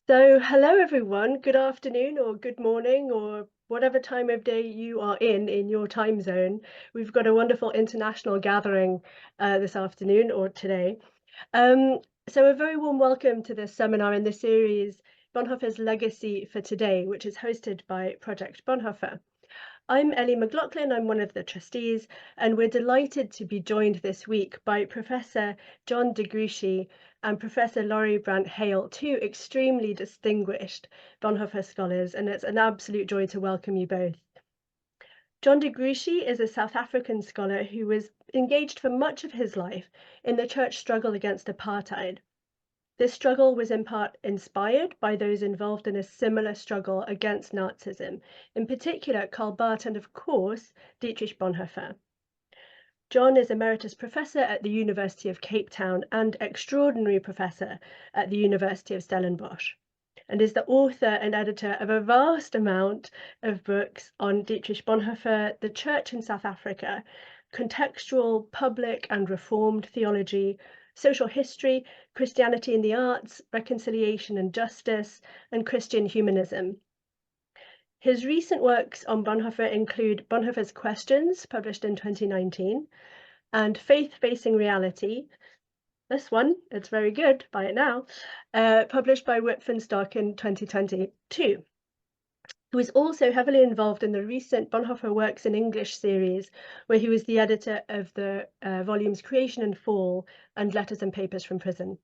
So, hello everyone. Good afternoon or good morning or whatever time of day you are in your time zone. We've got a wonderful international gathering this afternoon or today. Um, so, a very warm welcome to this seminar in the series Bonhoeffer's Legacy for Today, which is hosted by Project Bonhoeffer. I'm Ellie McLaughlin, I'm one of the trustees, and we're delighted to be joined this week by Professor John de Gruchy and Professor Laurie Brandt Hale, two extremely distinguished Bonhoeffer scholars, and it's an absolute joy to welcome you both. John de Gruchy is a South African scholar who was engaged for much of his life in the church struggle against apartheid. This struggle was in part inspired by those involved in a similar struggle against Nazism, in particular Karl Barth and, of course, Dietrich Bonhoeffer. John is Emeritus Professor at the University of Cape Town and Extraordinary Professor at the University of Stellenbosch, and is the author and editor of a vast amount of books on Dietrich Bonhoeffer, the Church in South Africa, contextual, public and reformed theology, social history, Christianity in the arts, reconciliation and justice, and Christian humanism. His recent works on Bonhoeffer include Bonhoeffer's Questions, published in 2019, and Faith Facing Reality. This one, it's very good, buy it now, published by Whitford Stock in 2022. He was also heavily involved in the recent Bonhoeffer Works in English series, where he was the editor of the volumes Creation and Fall and Letters and Papers from Prison.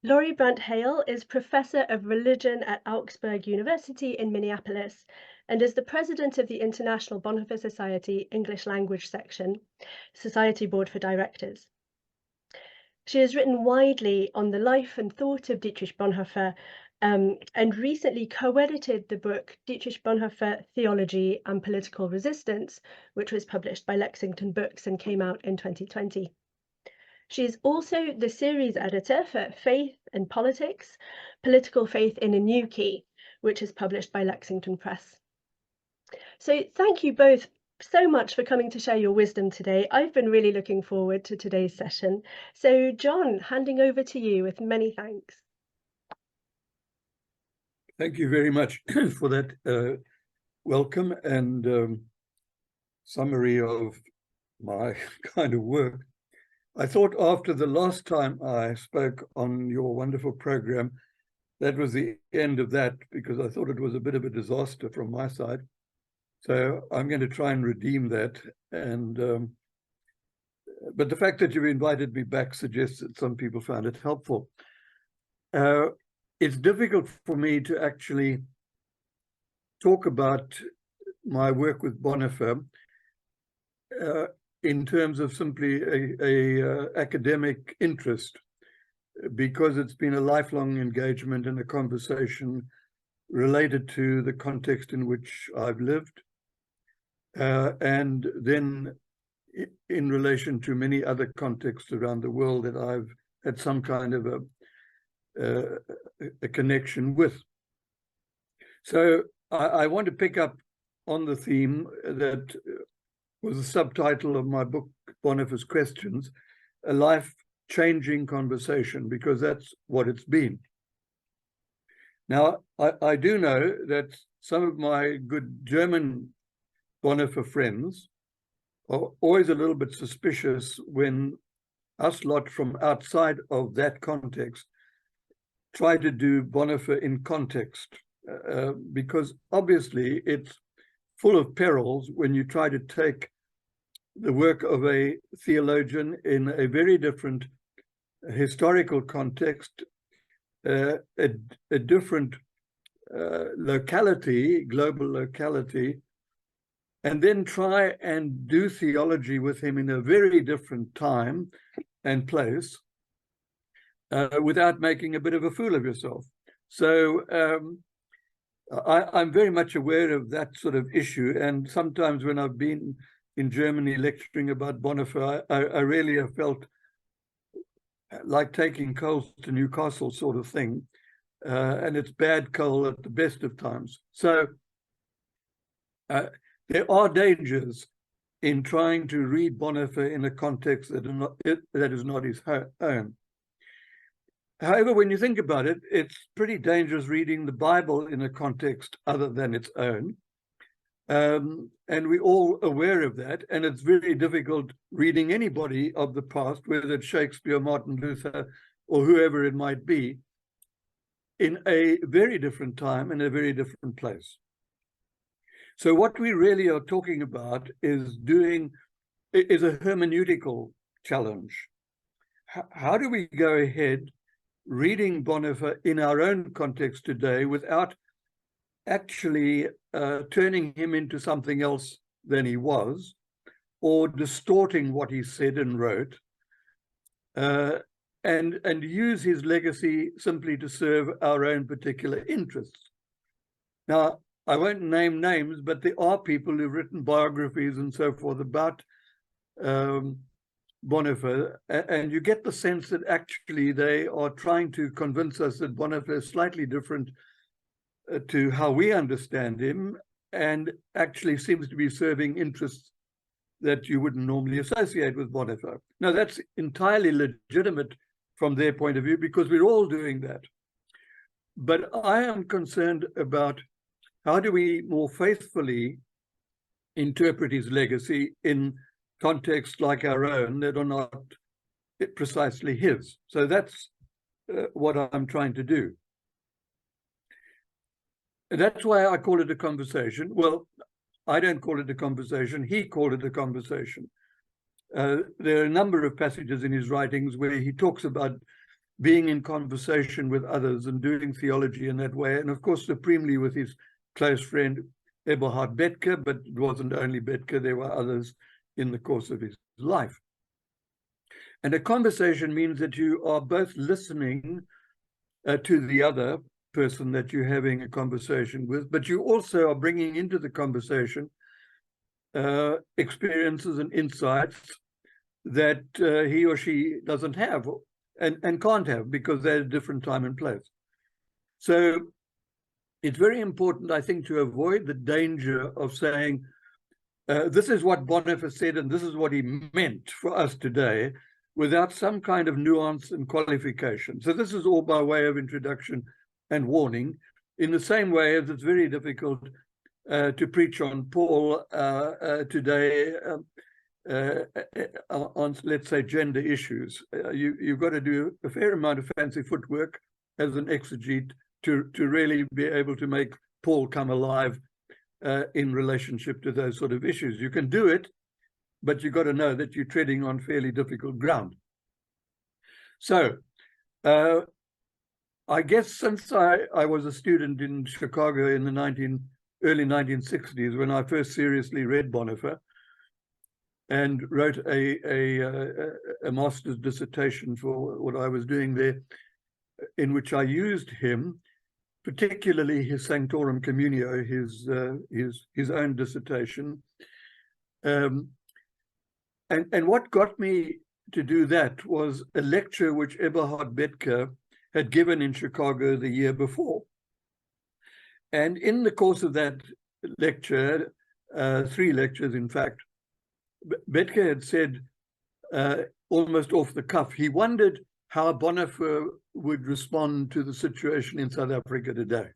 Laurie Brandt Hale is Professor of Religion at Augsburg University in Minneapolis and is the president of the International Bonhoeffer Society English Language Section, Society Board for Directors. She has written widely on the life and thought of Dietrich Bonhoeffer and recently co-edited the book Dietrich Bonhoeffer, Theology and Political Resistance, which was published by Lexington Books and came out in 2020. She is also the series editor for Faith and Politics, Political Faith in a New Key, which is published by Lexington Press. So thank you both so much for coming to share your wisdom today. I've been really looking forward to today's session. So John, handing over to you with many thanks. Thank you very much for that welcome and summary of my kind of work. I thought after the last time I spoke on your wonderful program, that was the end of that, because I thought it was a bit of a disaster from my side. So I'm going to try and redeem that. And but the fact that you invited me back suggests that some people found it helpful. It's difficult for me to actually talk about my work with Bonhoeffer in terms of simply a academic interest, because it's been a lifelong engagement and a conversation related to the context in which I've lived, and then in relation to many other contexts around the world that I've had some kind of a connection with. So I want to pick up on the theme that was the subtitle of my book, Bonhoeffer's Questions, a life-changing conversation, because that's what it's been. Now, I do know that some of my good German Bonhoeffer friends are always a little bit suspicious when us lot from outside of that context try to do Bonhoeffer in context, because obviously it's full of perils when you try to take the work of a theologian in a very different historical context, a different locality, global locality, and then try and do theology with him in a very different time and place, without making a bit of a fool of yourself. So I'm very much aware of that sort of issue. And sometimes when I've been in Germany lecturing about Bonhoeffer, I really have felt like taking coals to Newcastle sort of thing. And it's bad coal at the best of times. So there are dangers in trying to read Bonhoeffer in a context that is not his own. However, when you think about it, it's pretty dangerous reading the Bible in a context other than its own. And we're all aware of that. And it's very difficult reading anybody of the past, whether it's Shakespeare, Martin Luther, or whoever it might be, in a very different time, in a very different place. So what we really are talking about is a hermeneutical challenge. How do we go ahead reading Bonhoeffer in our own context today without actually turning him into something else than he was, or distorting what he said and wrote, and use his legacy simply to serve our own particular interests? Now, I won't name names, but there are people who've written biographies and so forth about Bonhoeffer, and you get the sense that actually they are trying to convince us that Bonhoeffer is slightly different to how we understand him, and actually seems to be serving interests that you wouldn't normally associate with Bonhoeffer. Now, that's entirely legitimate from their point of view, because we're all doing that. But I am concerned about how do we more faithfully interpret his legacy in contexts like our own that are not precisely his. So that's what I'm trying to do. And that's why I call it a conversation. Well, I don't call it a conversation. He called it a conversation. There are a number of passages in his writings where he talks about being in conversation with others and doing theology in that way. And of course, supremely with his close friend, Eberhard Bethge, but it wasn't only Bethge, there were others in the course of his life. And a conversation means that you are both listening to the other person that you're having a conversation with, but you also are bringing into the conversation experiences and insights that he or she doesn't have and can't have, because they're at a different time and place. So it's very important, I think, to avoid the danger of saying, this is what Bonhoeffer said and this is what he meant for us today, without some kind of nuance and qualification. So this is all by way of introduction and warning, in the same way as it's very difficult to preach on Paul today on, let's say, gender issues. You've got to do a fair amount of fancy footwork as an exegete to really be able to make Paul come alive in relationship to those sort of issues. You can do it, but you've got to know that you're treading on fairly difficult ground. So I guess since I was a student in Chicago in the early 1960s, when I first seriously read Bonhoeffer and wrote a master's dissertation for what I was doing there, in which I used him, particularly his Sanctorum Communio, his own dissertation. And what got me to do that was a lecture which Eberhard Bethge had given in Chicago the year before. And in the course of that lecture, 3 lectures, in fact, Bethge had said, almost off the cuff, he wondered how Bonhoeffer would respond to the situation in South Africa today.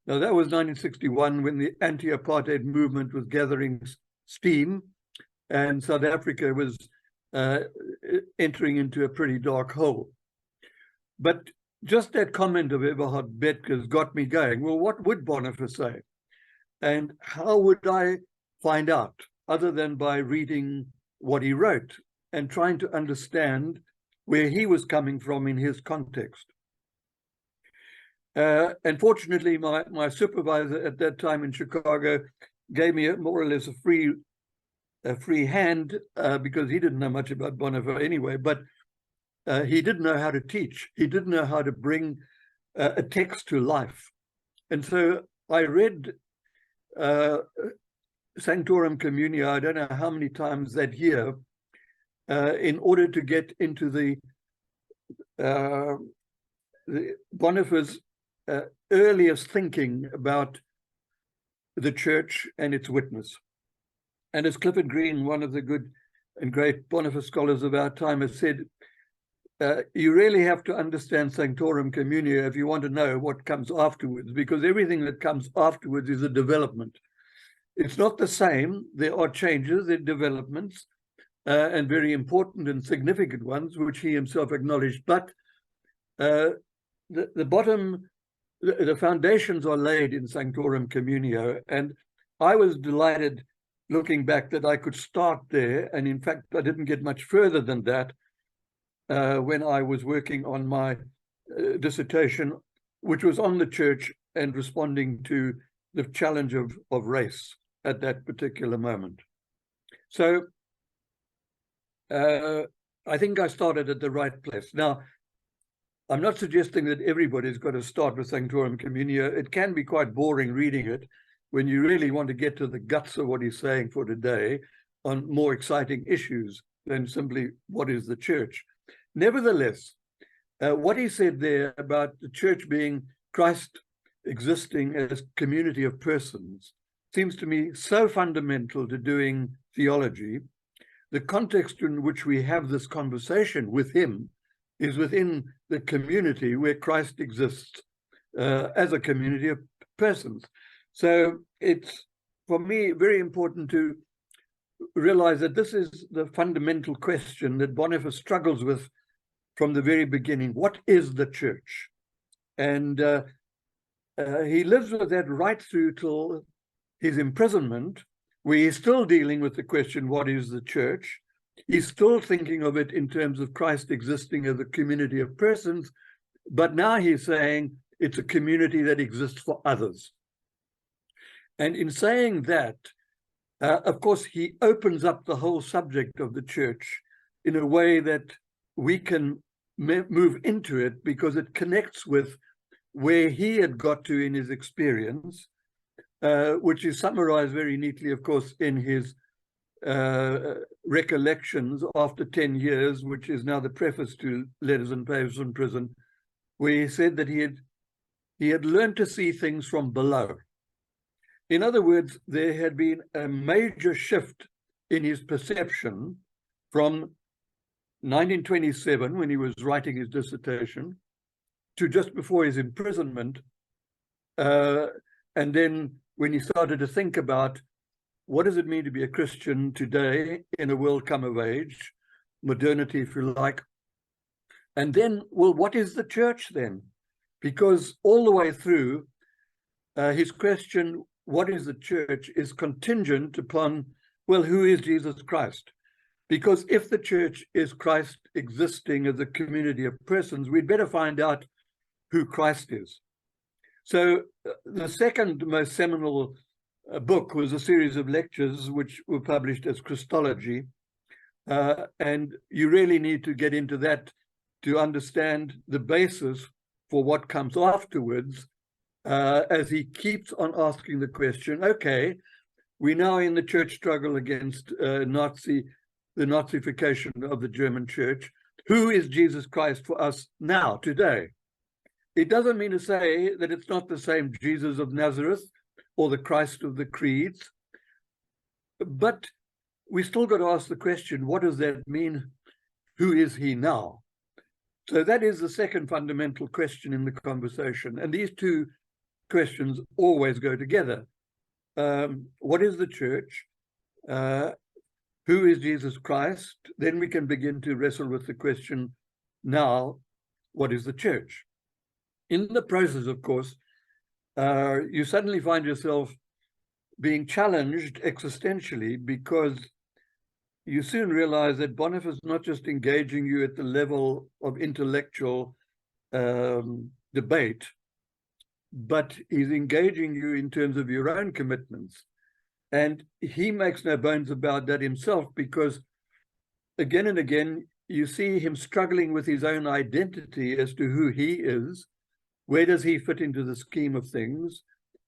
Now, that was 1961, when the anti-apartheid movement was gathering steam, and South Africa was entering into a pretty dark hole. But just that comment of Eberhard Bethge's got me going. Well, what would Bonhoeffer say? And how would I find out, other than by reading what he wrote and trying to understand where he was coming from in his context? And fortunately, my supervisor at that time in Chicago gave me more or less a free hand, because he didn't know much about Bonhoeffer anyway, but he did know how to teach. He did know how to bring a text to life. And so I read Sanctorum Communio, I don't know how many times that year, in order to get into the Bonhoeffer's earliest thinking about the church and its witness. And as Clifford Green, one of the good and great Bonhoeffer scholars of our time, has said, you really have to understand Sanctorum Communio if you want to know what comes afterwards, because everything that comes afterwards is a development. It's not the same. There are changes, there are developments, and very important and significant ones, which he himself acknowledged. But the foundations are laid in Sanctorum Communio, and I was delighted, looking back, that I could start there. And in fact, I didn't get much further than that when I was working on my dissertation, which was on the church and responding to the challenge of race at that particular moment. So I think I started at the right place. Now, I'm not suggesting that everybody's got to start with Sanctorum Communio. It can be quite boring reading it when you really want to get to the guts of what he's saying for today on more exciting issues than simply what is the church. Nevertheless, what he said there about the church being Christ existing as community of persons seems to me so fundamental to doing theology. The context in which we have this conversation with him is within the community where Christ exists as a community of persons. So it's, for me, very important to realize that this is the fundamental question that Bonhoeffer struggles with from the very beginning. What is the church? And he lives with that right through till his imprisonment, where he's still dealing with the question, what is the church? He's still thinking of it in terms of Christ existing as a community of persons, but now he's saying it's a community that exists for others. And in saying that, of course, he opens up the whole subject of the church in a way that we can move into it, because it connects with where he had got to in his experience, which is summarized very neatly, of course, in his recollections after 10 years, which is now the preface to Letters and Papers from Prison, where he said that he had learned to see things from below. In other words, there had been a major shift in his perception from 1927, when he was writing his dissertation, to just before his imprisonment, and then when he started to think about what does it mean to be a Christian today in a world come of age, modernity, if you like. And then, well, what is the church then? Because all the way through, his question, what is the church, is contingent upon, well, who is Jesus Christ? Because if the church is Christ existing as a community of persons, we'd better find out who Christ is. So the second most seminal book was a series of lectures which were published as Christology. And you really need to get into that to understand the basis for what comes afterwards, as he keeps on asking the question, okay, we're now in the church struggle against the Nazification of the German church. Who is Jesus Christ for us now, today? It doesn't mean to say that it's not the same Jesus of Nazareth or the Christ of the creeds, but we still got to ask the question, what does that mean? Who is he now? So that is the second fundamental question in the conversation. And these two questions always go together. What is the church? Who is Jesus Christ? Then we can begin to wrestle with the question, now, what is the church? In the process, of course, you suddenly find yourself being challenged existentially, because you soon realize that Bonhoeffer is not just engaging you at the level of intellectual debate, but he's engaging you in terms of your own commitments. And he makes no bones about that himself, because again and again, you see him struggling with his own identity as to who he is. Where does he fit into the scheme of things?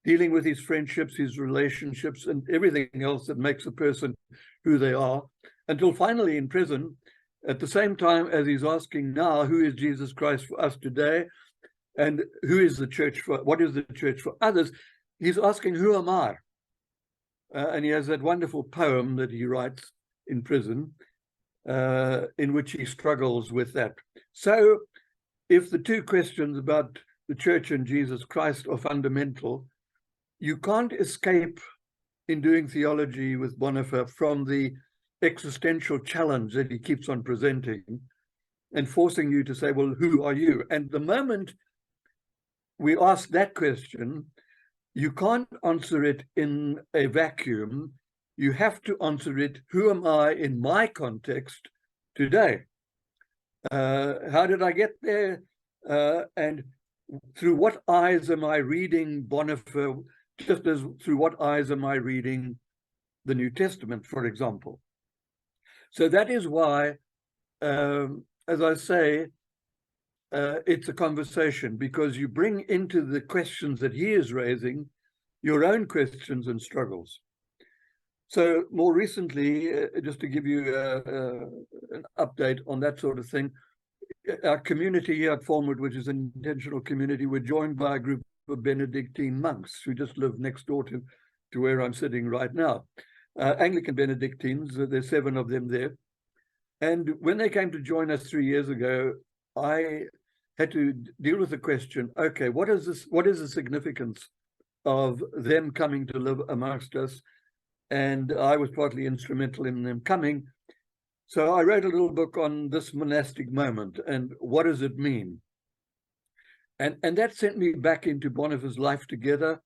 Dealing with his friendships, his relationships, and everything else that makes a person who they are, until finally in prison, at the same time as he's asking now, who is Jesus Christ for us today? And who is the church for, what is the church for others? He's asking, who am I? And he has that wonderful poem that he writes in prison, in which he struggles with that. So if the two questions about the church and Jesus Christ are fundamental, you can't escape in doing theology with Bonhoeffer from the existential challenge that he keeps on presenting and forcing you to say, well, who are you? And the moment we ask that question, you can't answer it in a vacuum. You have to answer it, who am I in my context today? How did I get there? And through what eyes am I reading Bonhoeffer, just as through what eyes am I reading the New Testament, for example? So that is why, as I say, it's a conversation, because you bring into the questions that he is raising your own questions and struggles. So more recently, just to give you an update on that sort of thing, our community here at Formwood, which is an intentional community, we're joined by a group of Benedictine monks who just live next door to where I'm sitting right now. Anglican Benedictines, there's 7 of them there. And when they came to join us 3 years ago, I had to deal with the question, okay, what is the significance of them coming to live amongst us? And I was partly instrumental in them coming. So I wrote a little book on this monastic moment and what does it mean? And that sent me back into Bonhoeffer's life together,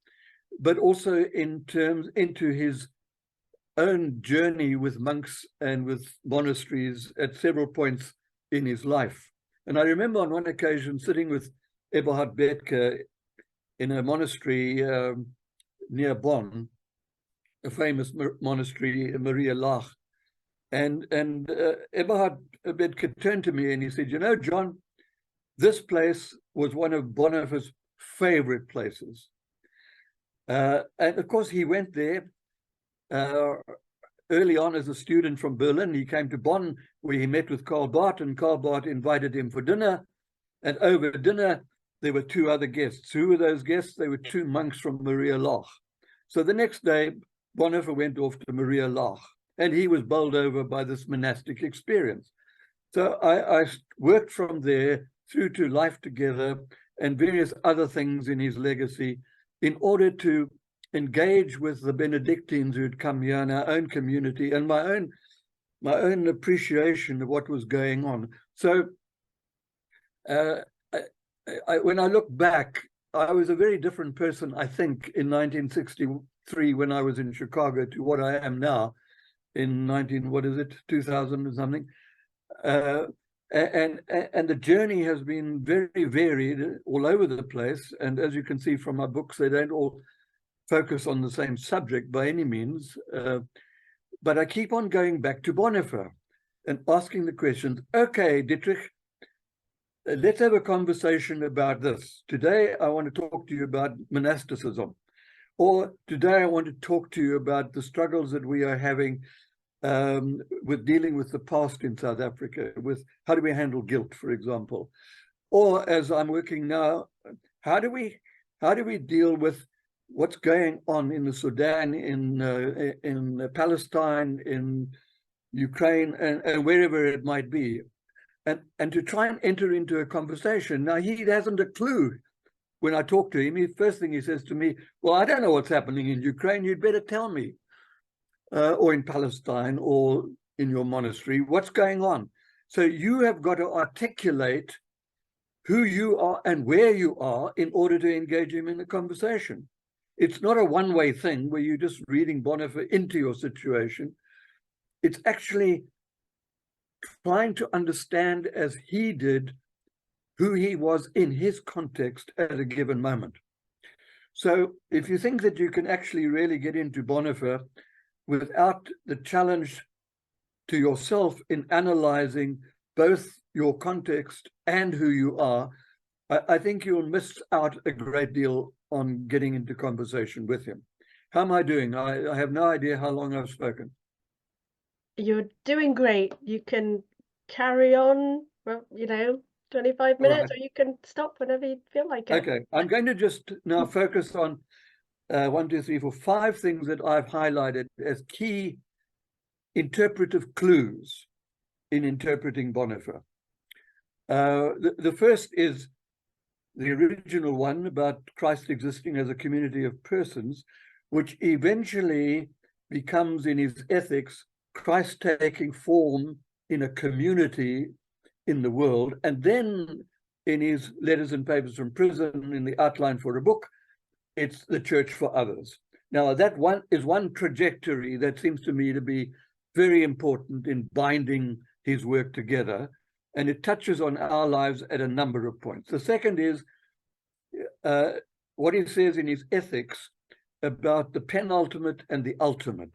but also into his own journey with monks and with monasteries at several points in his life. And I remember on one occasion sitting with Eberhard Bethke in a monastery near Bonn, a famous monastery, Maria Lach. And Eberhard Bethke turned to me and he said, you know, John, this place was one of Bonhoeffer's favorite places. And of course, he went there early on as a student from Berlin. He came to Bonn, where he met with Karl Barth, and Karl Barth invited him for dinner. And over dinner, there were 2 other guests. Who were those guests? They were 2 monks from Maria Lach. So the next day, Bonhoeffer went off to Maria Lach, and he was bowled over by this monastic experience. So I worked from there through to Life Together and various other things in his legacy in order to engage with the Benedictines who had come here in our own community and my own appreciation of what was going on. So when I look back, I was a very different person, I think, in 1963 when I was in Chicago to what I am now in 2000 or something. And the journey has been very varied all over the place. And as you can see from my books, they don't all focus on the same subject by any means. But I keep on going back to Bonhoeffer and asking the questions, okay, Dietrich, let's have a conversation about this. Today, I want to talk to you about monasticism. Or today, I want to talk to you about the struggles that we are having with dealing with the past in South Africa, with how do we handle guilt, for example. Or as I'm working now, how do we deal with what's going on in the Sudan, in Palestine, in Ukraine, and wherever it might be, and to try and enter into a conversation. Now, he hasn't a clue. When I talk to him, the first thing he says to me, well, I don't know what's happening in Ukraine. You'd better tell me. Or in Palestine, or in your monastery, what's going on? So you have got to articulate who you are and where you are in order to engage him in a conversation. It's not a one-way thing where you're just reading Bonhoeffer into your situation. It's actually trying to understand, as he did, who he was in his context at a given moment. So if you think that you can actually really get into Bonhoeffer without the challenge to yourself in analyzing both your context and who you are, I think you'll miss out a great deal on getting into conversation with him. How am I doing? I have no idea how long I've spoken. You're doing great. You can carry on, well, 25 minutes, or you can stop whenever you feel like it. Okay, I'm going to just now focus on 1, 2, 3, 4, 5 things that I've highlighted as key interpretive clues in interpreting Bonhoeffer. The first is the original one about Christ existing as a community of persons, which eventually becomes in his ethics, Christ taking form in a community in the world, and then in his letters and papers from prison, in the outline for a book, it's the church for others. Now, that one is one trajectory that seems to me to be very important in binding his work together, and it touches on our lives at a number of points. The second is what he says in his ethics about the penultimate and the ultimate.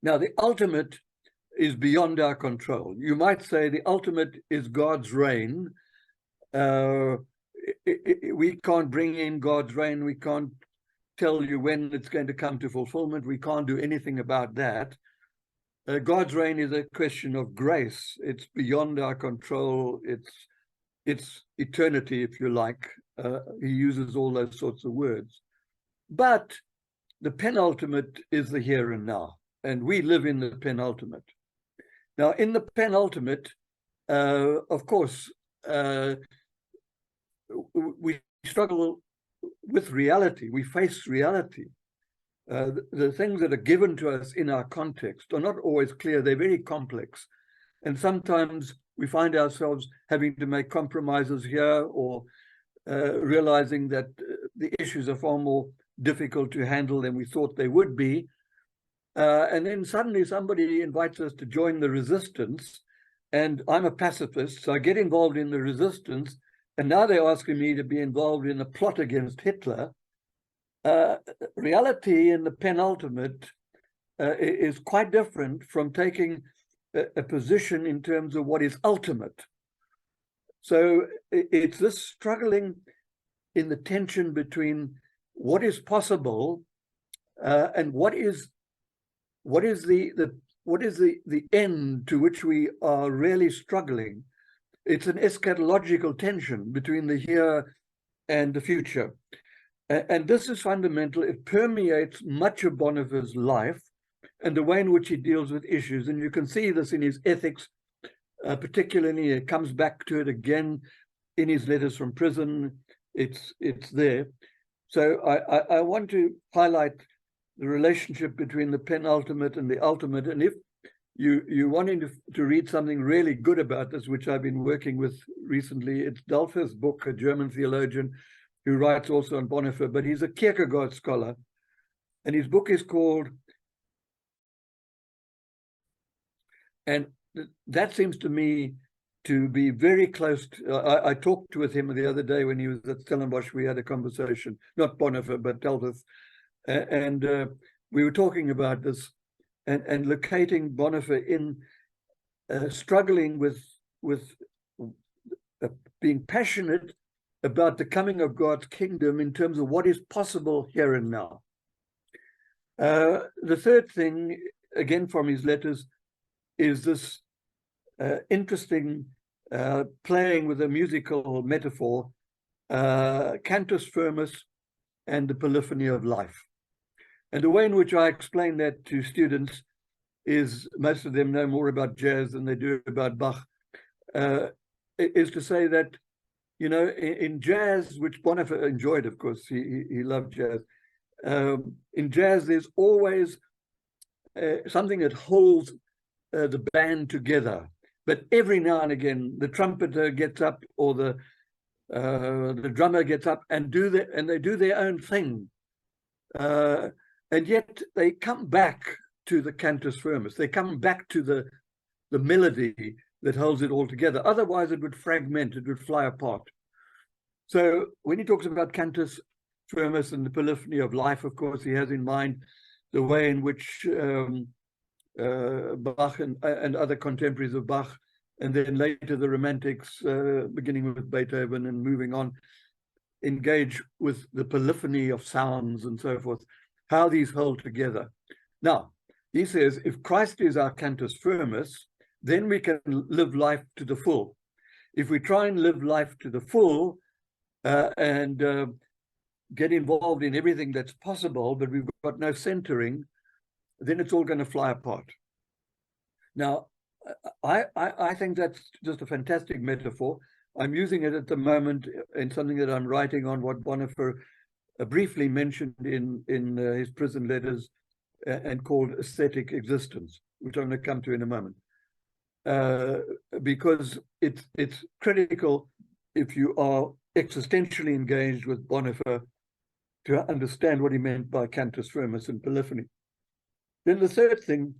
Now, the ultimate is beyond our control. You might say the ultimate is God's reign. We can't bring in God's reign. We can't tell you when it's going to come to fulfillment. We can't do anything about that. God's reign is a question of grace. It's beyond our control. It's eternity, if you like. He uses all those sorts of words. But the penultimate is the here and now, and we live in the penultimate. Now, in the penultimate, of course, we struggle with reality. We face reality. The things that are given to us in our context are not always clear. They're very complex. And sometimes we find ourselves having to make compromises here, or realizing that the issues are far more difficult to handle than we thought they would be. And then suddenly somebody invites us to join the resistance, and I'm a pacifist, so I get involved in the resistance, and now they're asking me to be involved in a plot against Hitler. Reality in the penultimate is quite different from taking a position in terms of what is ultimate. So it's this struggling in the tension between what is possible and what is the end to which we are really struggling. It's an eschatological tension between the here and the future. And this is fundamental. It permeates much of Bonhoeffer's life and the way in which he deals with issues. And you can see this in his ethics, particularly. It comes back to it again in his letters from prison. It's there. So I want to highlight the relationship between the penultimate and the ultimate. And if you're wanting to read something really good about this, which I've been working with recently, it's Dulfer's book, a German theologian who writes also on Bonhoeffer, but he's a Kierkegaard scholar. And his book is called, and that seems to me to be very close to, I talked with him the other day when he was at Stellenbosch. We had a conversation, not Bonhoeffer, but Delveth. And we were talking about this and locating Bonhoeffer in struggling with being passionate about the coming of God's kingdom in terms of what is possible here and now. The third thing, again from his letters, is this interesting playing with a musical metaphor, cantus firmus and the polyphony of life. And the way in which I explain that to students is, most of them know more about jazz than they do about Bach, is to say that, you know, in jazz, which Bonhoeffer enjoyed, of course, he loved jazz. In jazz, there's always something that holds the band together. But every now and again, the trumpeter gets up, or the drummer gets up and they do their own thing. And yet they come back to the cantus firmus. They come back to the melody that holds it all together. Otherwise, it would fragment, it would fly apart. So when he talks about cantus firmus and the polyphony of life, of course, he has in mind the way in which Bach and other contemporaries of Bach, and then later the Romantics, beginning with Beethoven and moving on, engage with the polyphony of sounds and so forth, how these hold together. Now, he says, if Christ is our cantus firmus, then we can live life to the full. If we try and live life to the full and get involved in everything that's possible, but we've got no centering, then it's all going to fly apart. Now, I think that's just a fantastic metaphor. I'm using it at the moment in something that I'm writing on, what Bonhoeffer briefly mentioned in his prison letters and called aesthetic existence, which I'm going to come to in a moment. Because it's critical, if you are existentially engaged with Bonhoeffer, to understand what he meant by cantus firmus and polyphony. Then the third thing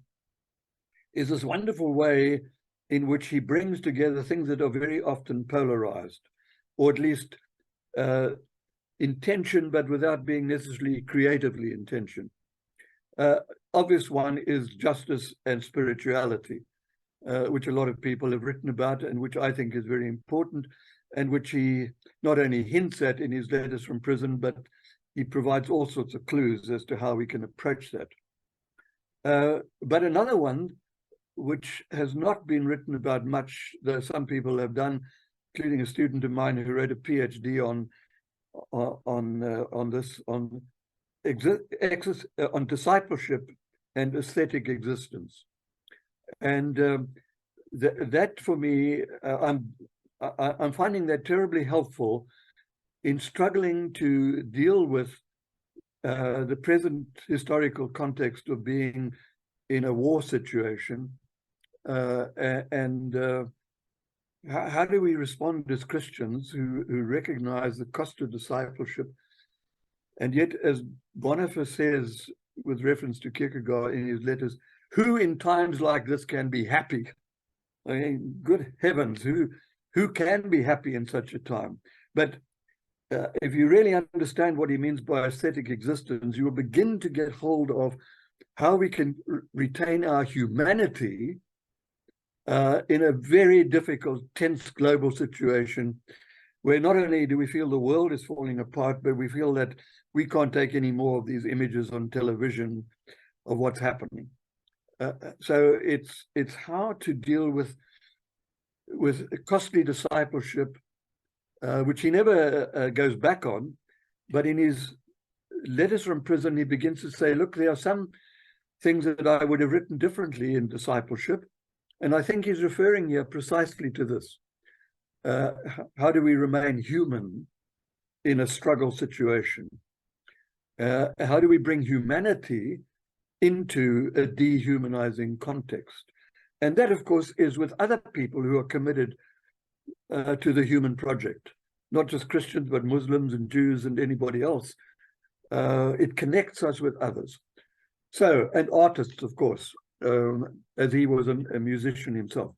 is this wonderful way in which he brings together things that are very often polarized, or at least intention, but without being necessarily creatively intention. Obvious one is justice and spirituality, which a lot of people have written about and which I think is very important, and which he not only hints at in his letters from prison, but he provides all sorts of clues as to how we can approach that. But another one, which has not been written about much, though some people have done, including a student of mine who wrote a PhD on discipleship and aesthetic existence. And that for me, I'm finding that terribly helpful in struggling to deal with the present historical context of being in a war situation. How do we respond as Christians who recognize the cost of discipleship? And yet, as Bonhoeffer says, with reference to Kierkegaard in his letters, who in times like this can be happy? I mean, good heavens, who can be happy in such a time? But if you really understand what he means by aesthetic existence, you will begin to get hold of how we can retain our humanity in a very difficult, tense global situation, where not only do we feel the world is falling apart, but we feel that we can't take any more of these images on television of what's happening. So it's how to deal with costly discipleship, which he never goes back on, but in his letters from prison, he begins to say, look, there are some things that I would have written differently in discipleship. And I think he's referring here precisely to this. How do we remain human in a struggle situation? How do we bring humanity into a dehumanizing context? And that, of course, is with other people who are committed to the human project, not just Christians, but Muslims and Jews and anybody else. It connects us with others. So, and artists, of course, as he was a musician himself.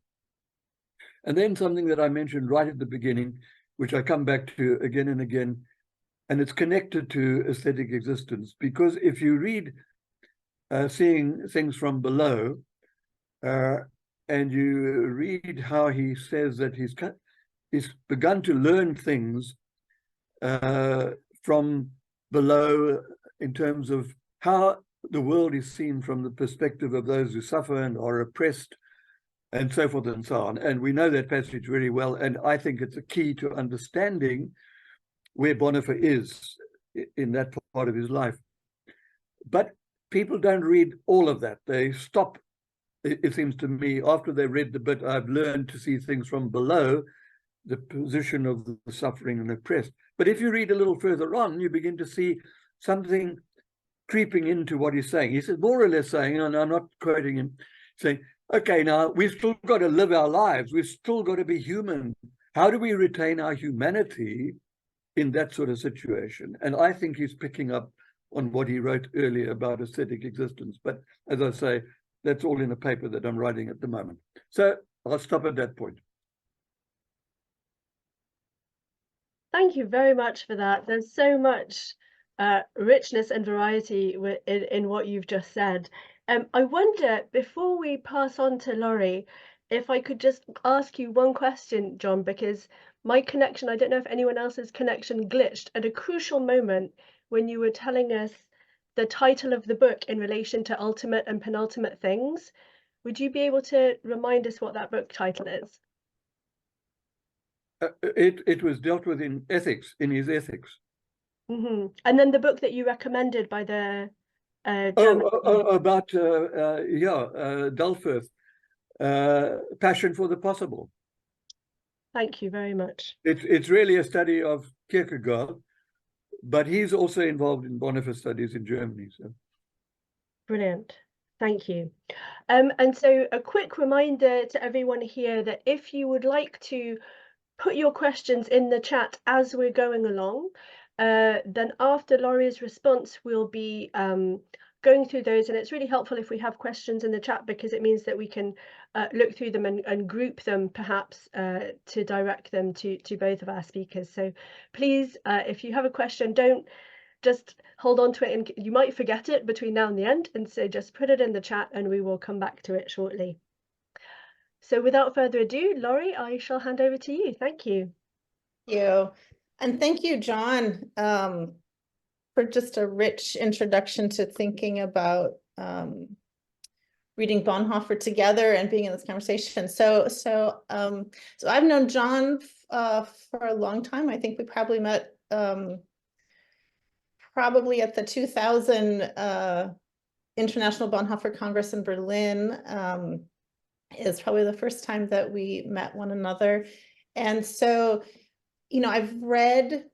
And then something that I mentioned right at the beginning, which I come back to again and again, and it's connected to aesthetic existence, because if you read Seeing Things from Below, and you read how he says that he's begun to learn things from below in terms of how the world is seen from the perspective of those who suffer and are oppressed, and so forth and so on. And we know that passage very well, and I think it's a key to understanding where Bonhoeffer is in that part of his life. But people don't read all of that. They stop, it seems to me, after they read the bit, I've learned to see things from below, the position of the suffering and oppressed. But if you read a little further on, you begin to see something creeping into what he's saying. He says, more or less saying, and I'm not quoting him, saying, okay, now we've still got to live our lives. We've still got to be human. How do we retain our humanity in that sort of situation? And I think he's picking up on what he wrote earlier about aesthetic existence. But as I say, that's all in a paper that I'm writing at the moment. So I'll stop at that point. Thank you very much for that. There's so much richness and variety in what you've just said. I wonder, before we pass on to Laurie, if I could just ask you one question, John, because my connection, I don't know if anyone else's connection glitched at a crucial moment when you were telling us the title of the book in relation to ultimate and penultimate things. Would you be able to remind us what that book title is? It was dealt with in ethics, in his ethics. Mm-hmm. And then the book that you recommended by the German... about Dulfurth. passion for the possible. Thank you very much. It's really a study of Kierkegaard, but he's also involved in Bonhoeffer studies in Germany. So Brilliant. Thank you. And so a quick reminder to everyone here that if you would like to put your questions in the chat as we're going along, then after Laurie's response, we'll be going through those. And it's really helpful if we have questions in the chat, because it means that we can look through them and group them, perhaps to direct them to both of our speakers. So please, if you have a question, don't just hold on to it, and you might forget it between now and the end. And so just put it in the chat and we will come back to it shortly. So without further ado, Laurie, I shall hand over to you. Thank you. Thank you. And thank you, John, for just a rich introduction to thinking about reading Bonhoeffer together and being in this conversation. So I've known John for a long time. I think we probably met probably at the 2000 International Bonhoeffer Congress in Berlin. Is probably the first time that we met one another. And so, you know, I've read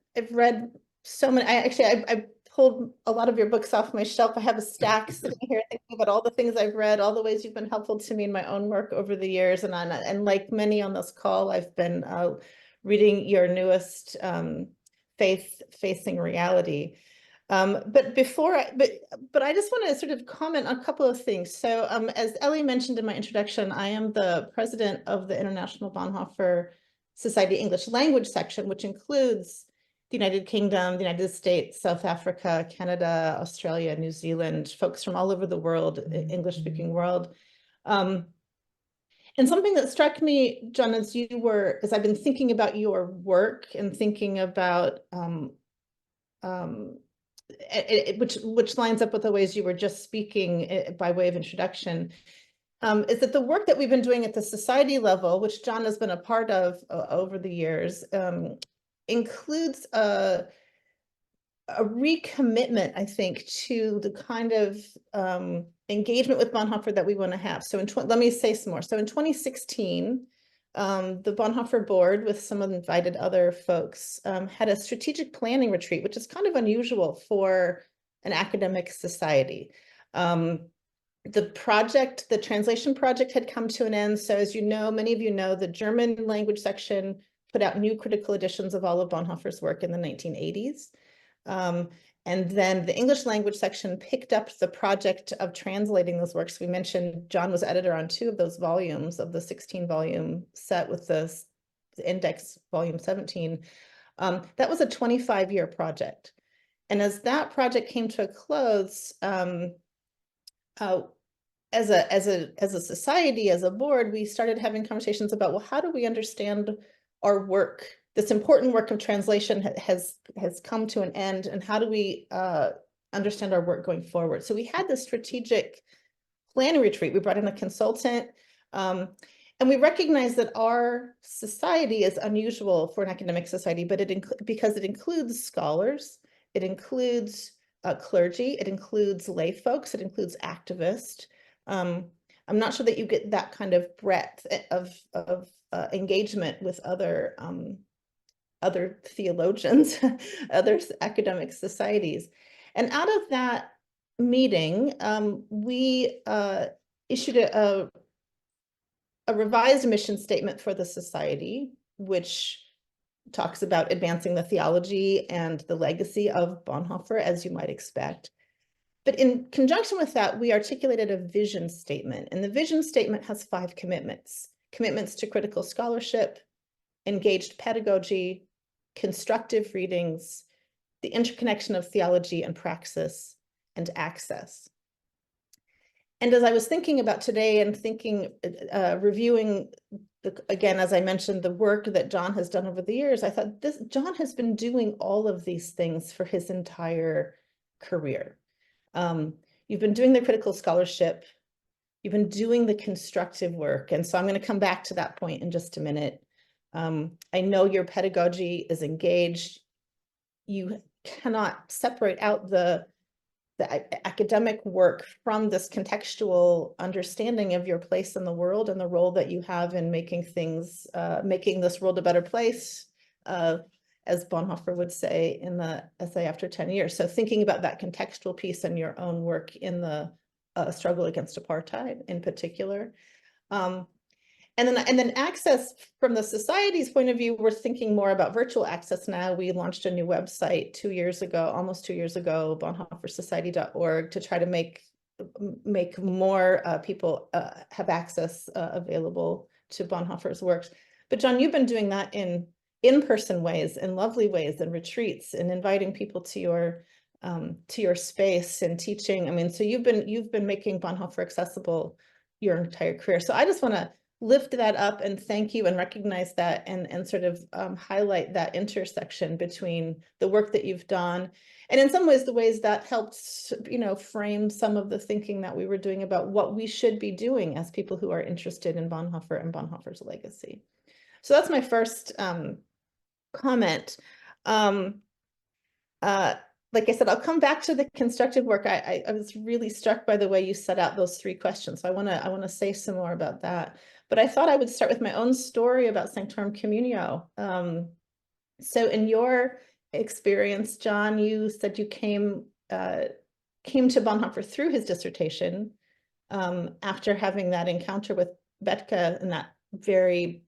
so many. I pulled a lot of your books off my shelf. I have a stack sitting here thinking about all the things I've read, all the ways you've been helpful to me in my own work over the years. And like many on this call, I've been reading your newest Faith Facing Reality. But I just want to sort of comment on a couple of things. So as Ellie mentioned in my introduction, I am the president of the International Bonhoeffer Society English Language section, which includes the United Kingdom, the United States, South Africa, Canada, Australia, New Zealand, folks from all over the world, English-speaking world. And something that struck me, John, as I've been thinking about your work and thinking about which lines up with the ways you were just speaking by way of introduction, is that the work that we've been doing at the society level, which John has been a part of over the years, includes a recommitment, I think, to the kind of engagement with Bonhoeffer that we want to have. So let me say some more. So in 2016, the Bonhoeffer board, with some invited other folks, had a strategic planning retreat, which is kind of unusual for an academic society. The translation project had come to an end. So as you know, many of you know, the German language section put out new critical editions of all of Bonhoeffer's work in the 1980s. And then the English language section picked up the project of translating those works. We mentioned John was editor on 2 of those volumes of the 16-volume set with the index volume 17. That was a 25-year project. And as that project came to a close, as a society, as a board, we started having conversations about, well, how do we understand our work? This important work of translation has come to an end, and how do we understand our work going forward? So we had this strategic planning retreat. We brought in a consultant, and we recognized that our society is unusual for an academic society, but because it includes scholars, it includes clergy, it includes lay folks, it includes activists. I'm not sure that you get that kind of breadth of engagement with other theologians, other academic societies. And out of that meeting, we issued a revised mission statement for the society, which talks about advancing the theology and the legacy of Bonhoeffer, as you might expect. But in conjunction with that, we articulated a vision statement. And the vision statement has 5 commitments: commitments to critical scholarship, engaged pedagogy, constructive readings, the interconnection of theology and praxis, and access. And as I was thinking about today and reviewing, again, as I mentioned, the work that John has done over the years, I thought John has been doing all of these things for his entire career. You've been doing the critical scholarship, you've been doing the constructive work. And so I'm going to come back to that point in just a minute. I know your pedagogy is engaged. You cannot separate out the academic work from this contextual understanding of your place in the world and the role that you have in making things, making this world a better place, as Bonhoeffer would say in the essay After 10 Years. So thinking about that contextual piece in your own work in the struggle against apartheid in particular. And then access from the society's point of view, we're thinking more about virtual access now. We launched a new website 2 years ago, almost 2 years ago, bonhoeffersociety.org, to try to make more people have access available to Bonhoeffer's works. But John, you've been doing that in in-person ways, in lovely ways, and retreats, and inviting people to your space and teaching. I mean, so you've been making Bonhoeffer accessible your entire career. So I just want to lift that up and thank you and recognize that and sort of highlight that intersection between the work that you've done. And in some ways, the ways that helped, frame some of the thinking that we were doing about what we should be doing as people who are interested in Bonhoeffer and Bonhoeffer's legacy. So that's my first comment. Like I said, I'll come back to the constructive work. I was really struck by the way you set out those 3 questions. So I want to say some more about that. But I thought I would start with my own story about Sanctorum Communio. So in your experience, John, you said you came to Bonhoeffer through his dissertation after having that encounter with Bethke and that very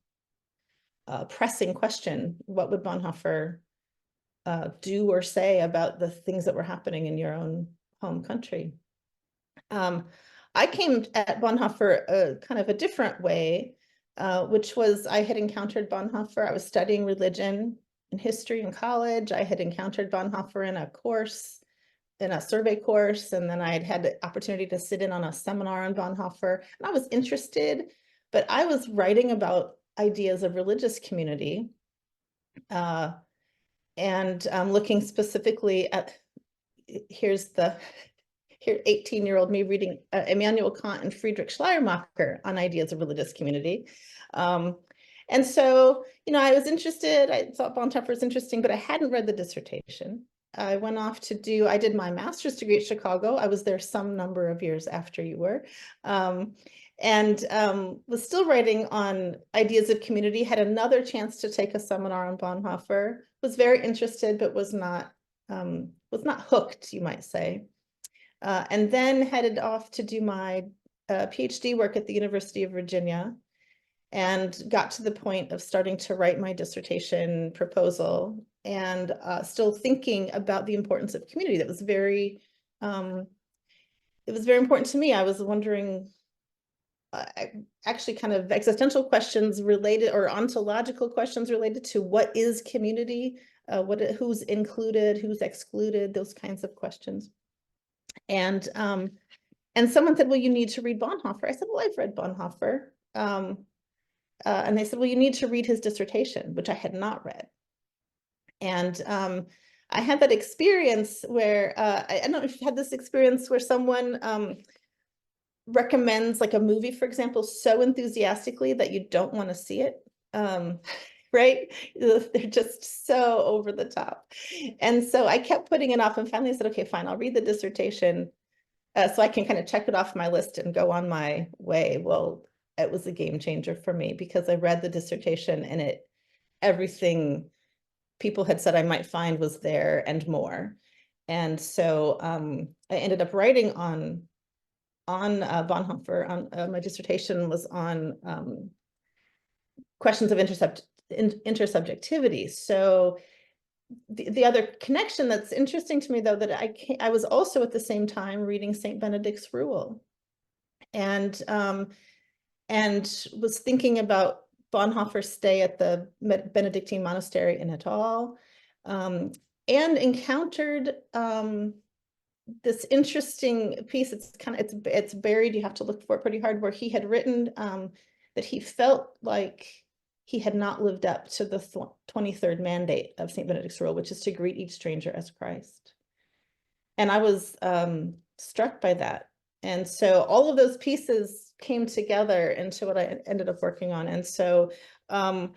pressing question: what would Bonhoeffer do or say about the things that were happening in your own home country? I came at Bonhoeffer kind of a different way, which was I had encountered Bonhoeffer. I was studying religion and history in college. I had encountered Bonhoeffer in a survey course, and then I had had the opportunity to sit in on a seminar on Bonhoeffer, and I was interested, but I was writing about ideas of religious community, and looking specifically at, here 18-year-old me reading Immanuel Kant and Friedrich Schleiermacher on ideas of religious community. And so, I was interested. I thought Bonhoeffer was interesting, but I hadn't read the dissertation. I went off I did my master's degree at Chicago. I was there some number of years after you were. And was still writing on ideas of community, had another chance to take a seminar on Bonhoeffer, was very interested, but was not hooked, you might say. And then headed off to do my PhD work at the University of Virginia, and got to the point of starting to write my dissertation proposal, and still thinking about the importance of community. That was very, it was very important to me. I was wondering, actually kind of existential questions related, or ontological questions related to what is community, who's included, who's excluded, those kinds of questions. And someone said, well, you need to read Bonhoeffer. I said, well, I've read Bonhoeffer. And they said, well, you need to read his dissertation, which I had not read. And I had that experience where, I don't know if you had this experience where someone recommends like a movie, for example, so enthusiastically that you don't want to see it. Right? They're just so over the top. And so I kept putting it off, and finally I said, okay, fine, I'll read the dissertation so I can kind of check it off my list and go on my way. Well, it was a game changer for me, because I read the dissertation and everything people had said I might find was there and more. And so I ended up writing on Bonhoeffer. My dissertation was on questions of intersubjectivity. So the other connection that's interesting to me, though, that I was also at the same time reading St. Benedict's Rule, and was thinking about Bonhoeffer's stay at the Benedictine monastery in Natal, and encountered this interesting piece. It's buried. You have to look for it pretty hard. Where he had written that he felt like he had not lived up to the 23rd mandate of St. Benedict's Rule, which is to greet each stranger as Christ. And I was struck by that. And so all of those pieces came together into what I ended up working on. And so all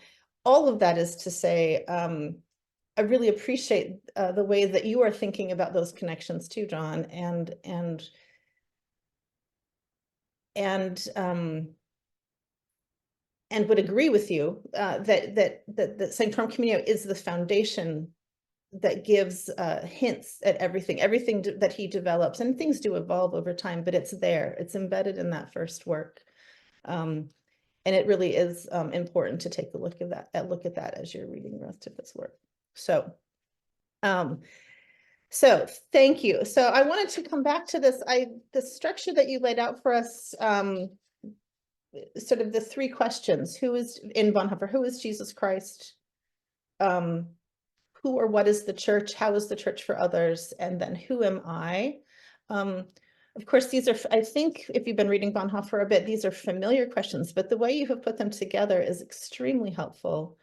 of that is to say, I really appreciate the way that you are thinking about those connections too, John, and would agree with you that Sanctorum Communio is the foundation that gives hints at everything that he develops, and things do evolve over time, but it's there, it's embedded in that first work. And it really is important to take a look at that as you're reading the rest of this work. So thank you. So I wanted to come back to this, the structure that you laid out for us, sort of the three questions. Who is, in Bonhoeffer, who is Jesus Christ? Who or what is the church? How is the church for others? And then who am I? Of course, these are, I think if you've been reading Bonhoeffer a bit, these are familiar questions, but the way you have put them together is extremely helpful.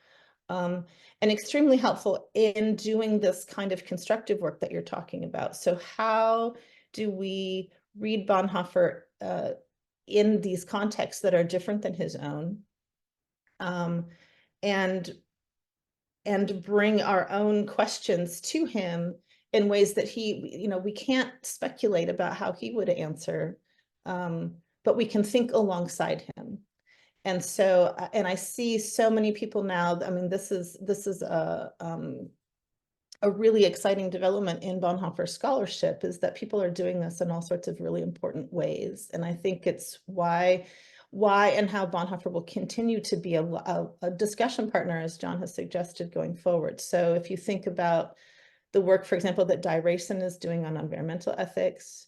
And extremely helpful in doing this kind of constructive work that you're talking about. So how do we read Bonhoeffer in these contexts that are different than his own, and bring our own questions to him in ways that we can't speculate about how he would answer, but we can think alongside him. And so, and I see so many people now, I mean, this is a really exciting development in Bonhoeffer scholarship, is that people are doing this in all sorts of really important ways. And I think it's why and how Bonhoeffer will continue to be a discussion partner, as John has suggested, going forward. So if you think about the work, for example, that Dai Racen is doing on environmental ethics,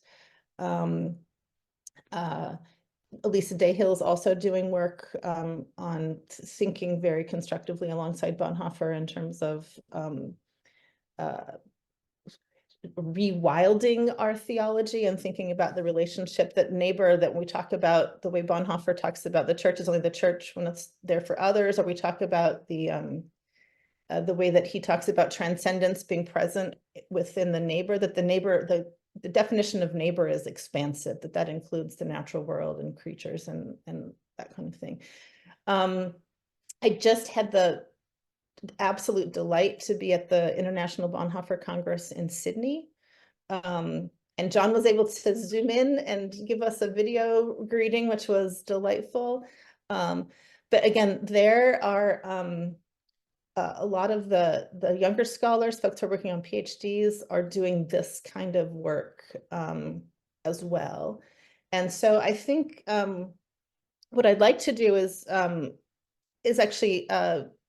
Elisa Dayhill is also doing work on thinking very constructively alongside Bonhoeffer in terms of rewilding our theology and thinking about the relationship that we talk about, the way Bonhoeffer talks about the church is only the church when it's there for others, or we talk about the way that he talks about transcendence being present within the neighbor, that the definition of neighbor is expansive, that includes the natural world and creatures and that kind of thing. I just had the absolute delight to be at the International Bonhoeffer Congress in Sydney. And John was able to zoom in and give us a video greeting, which was delightful. But again, there are a lot of the younger scholars, folks who are working on PhDs, are doing this kind of work as well. And so I think what I'd like to do is actually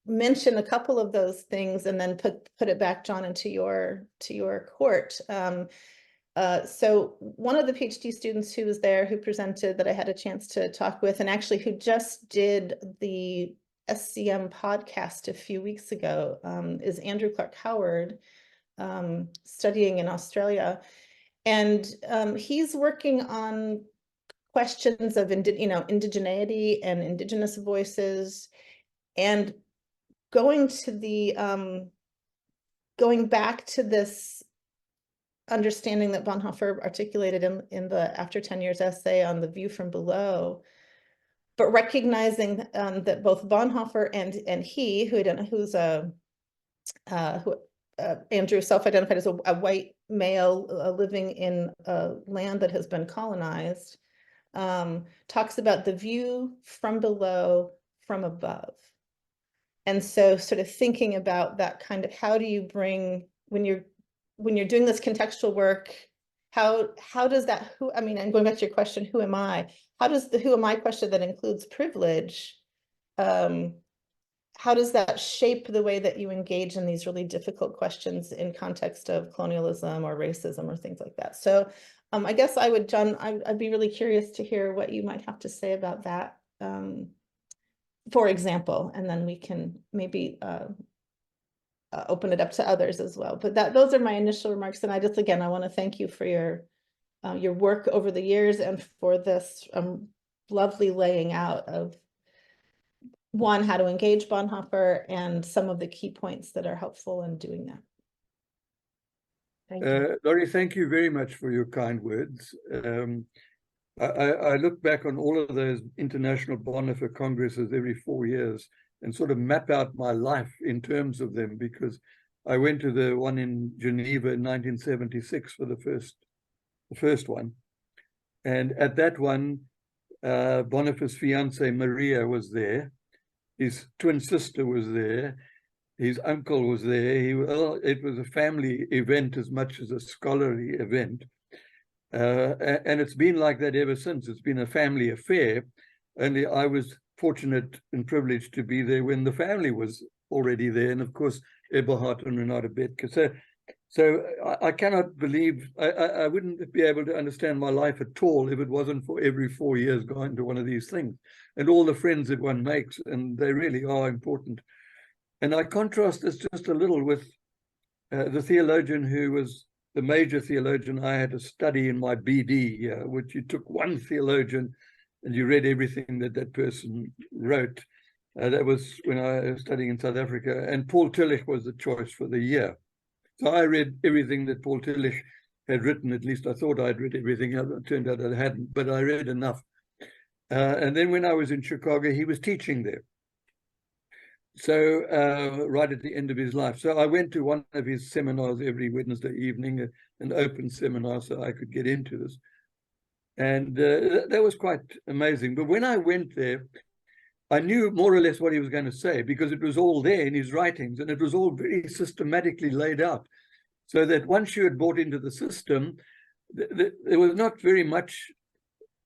mention a couple of those things and then put it back, John, into your court. So one of the PhD students who was there, who presented, that I had a chance to talk with, and actually who just did the SCM podcast a few weeks ago, is Andrew Clark Howard, studying in Australia. And he's working on questions of indigeneity and indigenous voices, and going back to this understanding that Bonhoeffer articulated in the After 10 Years essay on the view from below, but recognizing that both Bonhoeffer and he, Andrew self-identified as a white male living in a land that has been colonized, talks about the view from below, from above. And so sort of thinking about that kind of, how do you bring, when you're doing this contextual work, how does that, and going back to your question, who am I? How does the who am I question that includes privilege, how does that shape the way that you engage in these really difficult questions in context of colonialism or racism or things like that? So I guess John, I'd be really curious to hear what you might have to say about that, for example, and then we can maybe open it up to others as well. But those are my initial remarks. And I want to thank you for your work over the years and for this lovely laying out of, one, how to engage Bonhoeffer and some of the key points that are helpful in doing that. Thank you. Laurie, thank you very much for your kind words. I look back on all of those international Bonhoeffer congresses every 4 years and sort of map out my life in terms of them, because I went to the one in Geneva in 1976 for the first one. And at that one, Bonhoeffer's fiancée Maria was there. His twin sister was there. His uncle was there. It was a family event as much as a scholarly event. And it's been like that ever since. It's been a family affair. Only I was fortunate and privileged to be there when the family was already there. And of course, Eberhard and Renata Bethke. So I cannot believe, I wouldn't be able to understand my life at all if it wasn't for every 4 years going to one of these things and all the friends that one makes, and they really are important. And I contrast this just a little with the theologian who was the major theologian I had to study in my BD, which you took one theologian and you read everything that that person wrote. That was when I was studying in South Africa, and Paul Tillich was the choice for the year. So I read everything that Paul Tillich had written. At least I thought I'd read everything. It turned out I hadn't, but I read enough. And then when I was in Chicago, he was teaching there. So right at the end of his life. So I went to one of his seminars every Wednesday evening, an open seminar, so I could get into this. And that was quite amazing. But when I went there, I knew more or less what he was going to say because it was all there in his writings, and it was all very systematically laid out. So that once you had bought into the system, there was not very much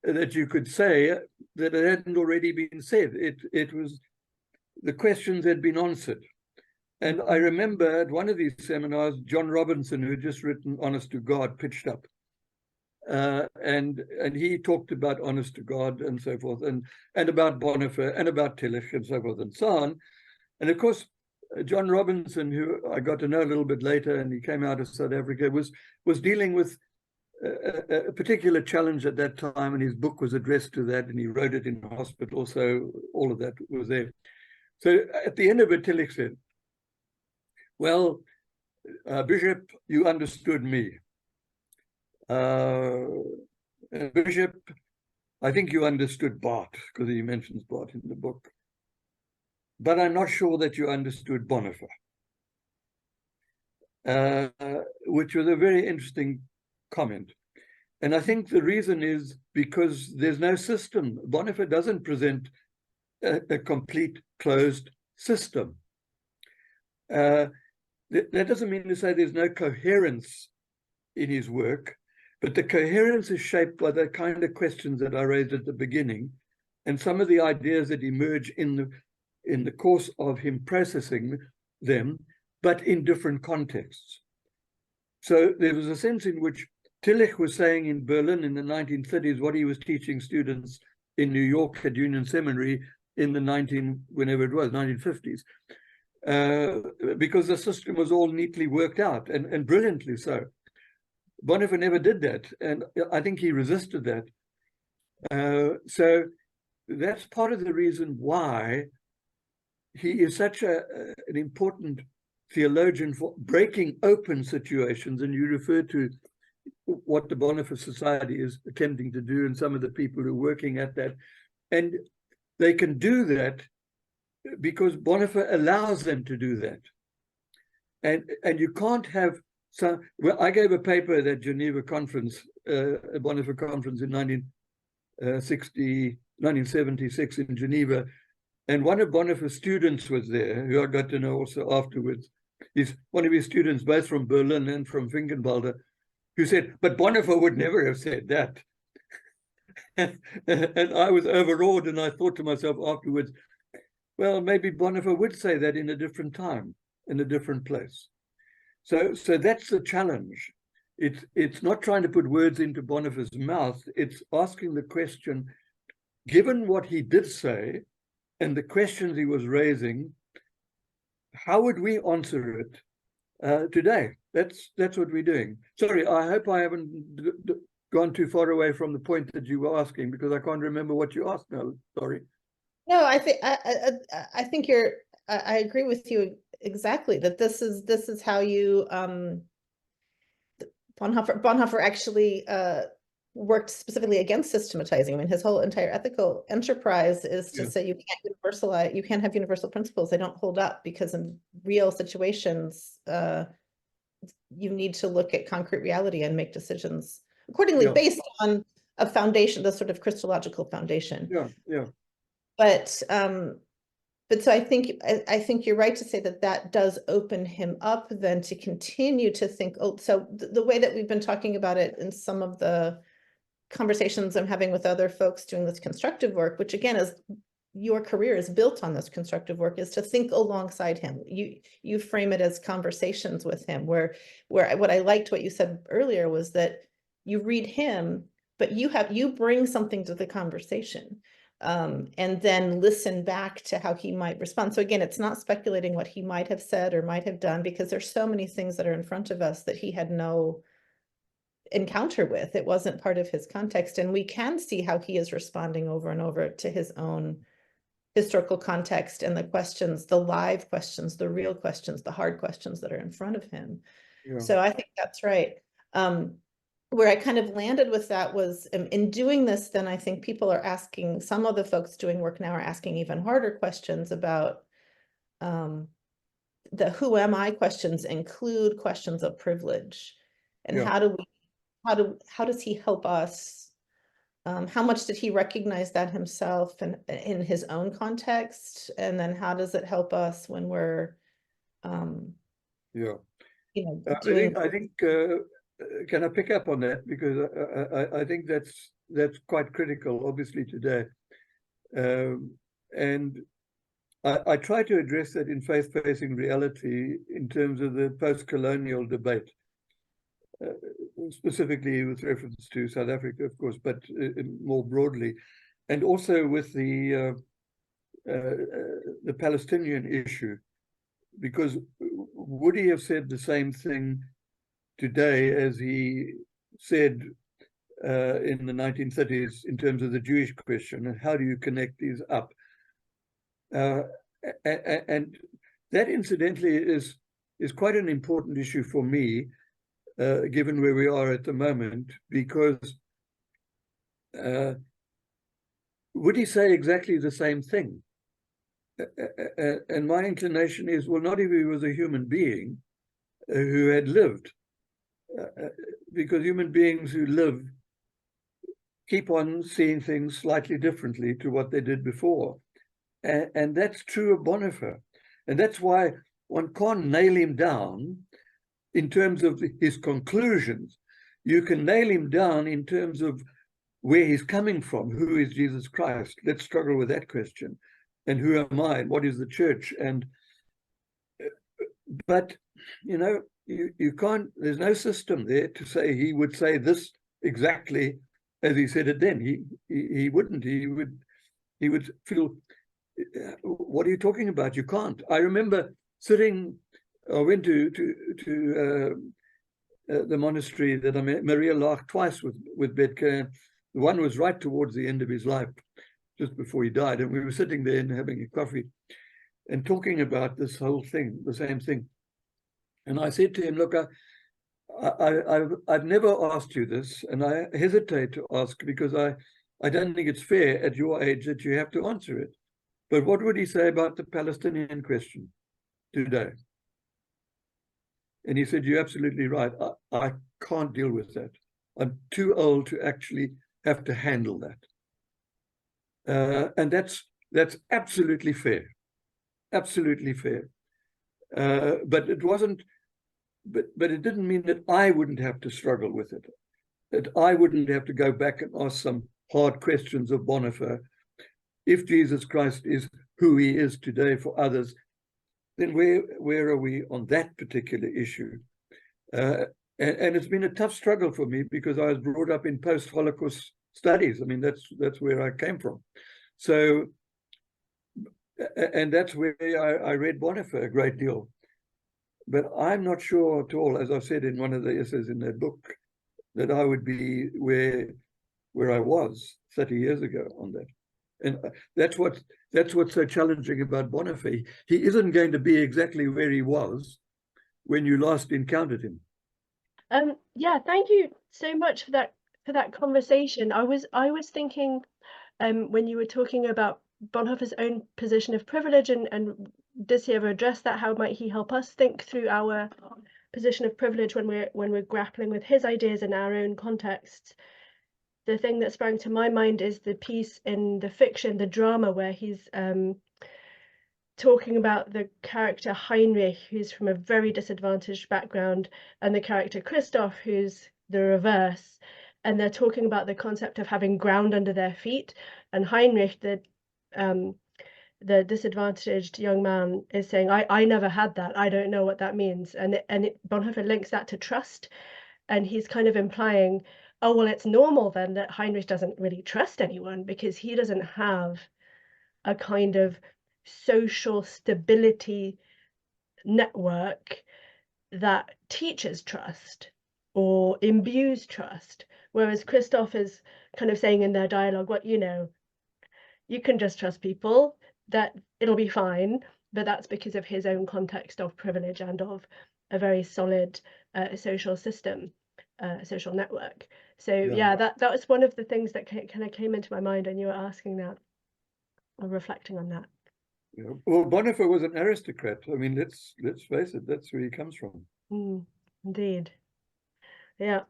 that you could say that it hadn't already been said. It was, the questions had been answered. And I remember at one of these seminars, John Robinson, who had just written Honest to God, pitched up. And he talked about Honest to God and so forth, and about Bonhoeffer and about Tillich and so forth and so on. And of course, John Robinson, who I got to know a little bit later, and he came out of South Africa, was dealing with a particular challenge at that time, and his book was addressed to that, and he wrote it in hospital, so all of that was there. So at the end of it, Tillich said, well, Bishop, you understood me. Bishop, I think you understood Barth, because he mentions Barth in the book. But I'm not sure that you understood Bonhoeffer, which was a very interesting comment. And I think the reason is because there's no system. Bonhoeffer doesn't present a complete closed system. That doesn't mean to say there's no coherence in his work, but the coherence is shaped by the kind of questions that I raised at the beginning, and some of the ideas that emerge in the course of him processing them, but in different contexts. So there was a sense in which Tillich was saying in Berlin in the 1930s what he was teaching students in New York at Union Seminary in the 1950s, because the system was all neatly worked out and brilliantly so. Bonhoeffer never did that, and I think he resisted that. So that's part of the reason why he is such an important theologian for breaking open situations, and you refer to what the Bonhoeffer Society is attempting to do and some of the people who are working at that. And they can do that because Bonhoeffer allows them to do that. And you can't have some, well, I gave a paper at that Geneva conference, a Bonhoeffer conference in 1976 in Geneva, and one of Bonhoeffer's students was there, who I got to know also afterwards. He's one of his students, both from Berlin and from Finkenwalde, who said, but Bonhoeffer would never have said that. And I was overawed, and I thought to myself afterwards, well, maybe Bonhoeffer would say that in a different time, in a different place. So that's the challenge. It's not trying to put words into Bonhoeffer's mouth. It's asking the question, given what he did say and the questions he was raising, how would we answer it today? That's what we're doing. Sorry, I hope I haven't gone too far away from the point that you were asking, because I can't remember what you asked now. Sorry. No, I think I agree with you exactly, that this is how you Bonhoeffer actually worked specifically against systematizing. I mean, his whole entire ethical enterprise is to say you can't universalize, you can't have universal principles. They don't hold up because in real situations, you need to look at concrete reality and make decisions accordingly based on a foundation, the sort of Christological foundation. But so I think you're right to say that that does open him up then to continue to think. Oh, so the way that we've been talking about it in some of the conversations I'm having with other folks doing this constructive work, which again is your career is built on this constructive work, is to think alongside him. You frame it as conversations with him, where what I liked what you said earlier was that you read him, but you bring something to the conversation, and then listen back to how he might respond. So again, it's not speculating what he might have said or might have done, because there's so many things that are in front of us that he had no encounter with. It wasn't part of his context, and we can see how he is responding over and over to his own historical context and the questions, the live questions, the real questions, the hard questions that are in front of him. So I think that's right. Where I kind of landed with that was in doing this, then I think people are asking, some of the folks doing work now are asking even harder questions about the who am I questions include questions of privilege, and how does he help us? How much did he recognize that himself and in his own context? And then how does it help us when we're, doing? I think can I pick up on that, because I think that's quite critical, obviously, today, and I try to address that in faith-facing reality in terms of the post-colonial debate. Specifically with reference to South Africa, of course, but more broadly, and also with the Palestinian issue, because would he have said the same thing today as he said in the 1930s in terms of the Jewish question, and how do you connect these up? And that, incidentally, is quite an important issue for me, given where we are at the moment, because would he say exactly the same thing? And my inclination is, well, not if he was a human being who had lived, because human beings who live keep on seeing things slightly differently to what they did before. And that's true of Bonhoeffer. And that's why one can't nail him down in terms of his conclusions. You can nail him down in terms of where he's coming from. Who is Jesus Christ? Let's struggle with that question. And who am I? And what is the church? And but you can't. There's no system there to say he would say this exactly as he said it then. He wouldn't. He would feel. What are you talking about? You can't. I remember sitting. I went to the monastery that I met Maria Laach twice with Betke. The one was right towards the end of his life, just before he died, and we were sitting there and having a coffee and talking about this whole thing, the same thing. And I said to him, look, I've never asked you this, and I hesitate to ask because I don't think it's fair at your age that you have to answer it. But what would he say about the Palestinian question today? And he said, you're absolutely right. I can't deal with that. I'm too old to actually have to handle that. And that's absolutely fair. Absolutely fair. But it wasn't, but it didn't mean that I wouldn't have to struggle with it. That I wouldn't have to go back and ask some hard questions of Bonhoeffer. If Jesus Christ is who he is today for others, then where are we on that particular issue? And it's been a tough struggle for me because I was brought up in post-Holocaust studies. I mean, that's where I came from. So, and that's where I read Bonhoeffer a great deal. But I'm not sure at all, as I said in one of the essays in that book, that I would be where I was 30 years ago on that. And that's what's so challenging about Bonhoeffer. He isn't going to be exactly where he was when you last encountered him. Yeah, thank you so much for that for that conversation. I was thinking, when you were talking about Bonhoeffer's own position of privilege, and does he ever address that? How might he help us think through our position of privilege when we're grappling with his ideas in our own contexts? The thing that sprang to my mind is the piece in the fiction, the drama, where he's talking about the character Heinrich, who's from a very disadvantaged background, and the character Christoph, who's the reverse. And they're talking about the concept of having ground under their feet. And Heinrich, the disadvantaged young man, is saying, I never had that. I don't know what that means. And Bonhoeffer links that to trust. And he's kind of implying, oh, well, it's normal then that Heinrich doesn't really trust anyone because he doesn't have a kind of social stability network that teaches trust or imbues trust. Whereas Christoph is kind of saying in their dialogue, well, you can just trust people, that it'll be fine, but that's because of his own context of privilege and of a very solid social system, social network. So yeah, that was one of the things that kind of came into my mind when you were asking that, or reflecting on that. Yeah. Well, Bonhoeffer was an aristocrat. I mean, let's face it, that's where he comes from. Indeed. Yeah.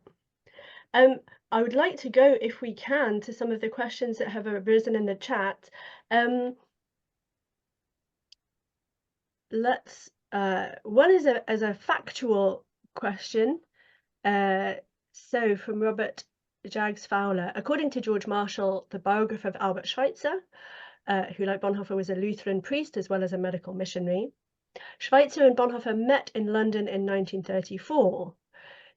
I would like to go, if we can, to some of the questions that have arisen in the chat. Let's one is a factual question. So from Robert Jags Fowler, according to George Marshall, the biographer of Albert Schweitzer, who, like Bonhoeffer, was a Lutheran priest as well as a medical missionary, Schweitzer and Bonhoeffer met in London in 1934.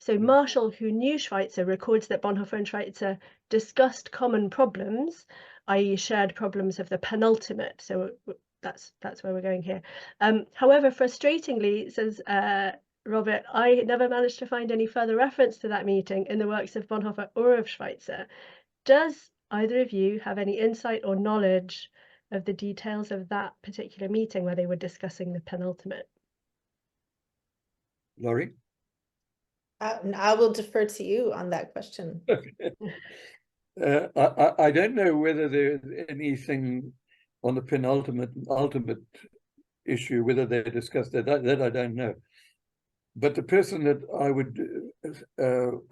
So Marshall, who knew Schweitzer, records that Bonhoeffer and Schweitzer discussed common problems, i.e. shared problems of the penultimate. So that's where we're going here. However, frustratingly, says Robert, I never managed to find any further reference to that meeting in the works of Bonhoeffer or of Schweitzer. Does either of you have any insight or knowledge of the details of that particular meeting where they were discussing the penultimate? Laurie? I will defer to you on that question. I don't know whether there's anything on the penultimate and ultimate issue, whether they discussed that I don't know. But the person that I would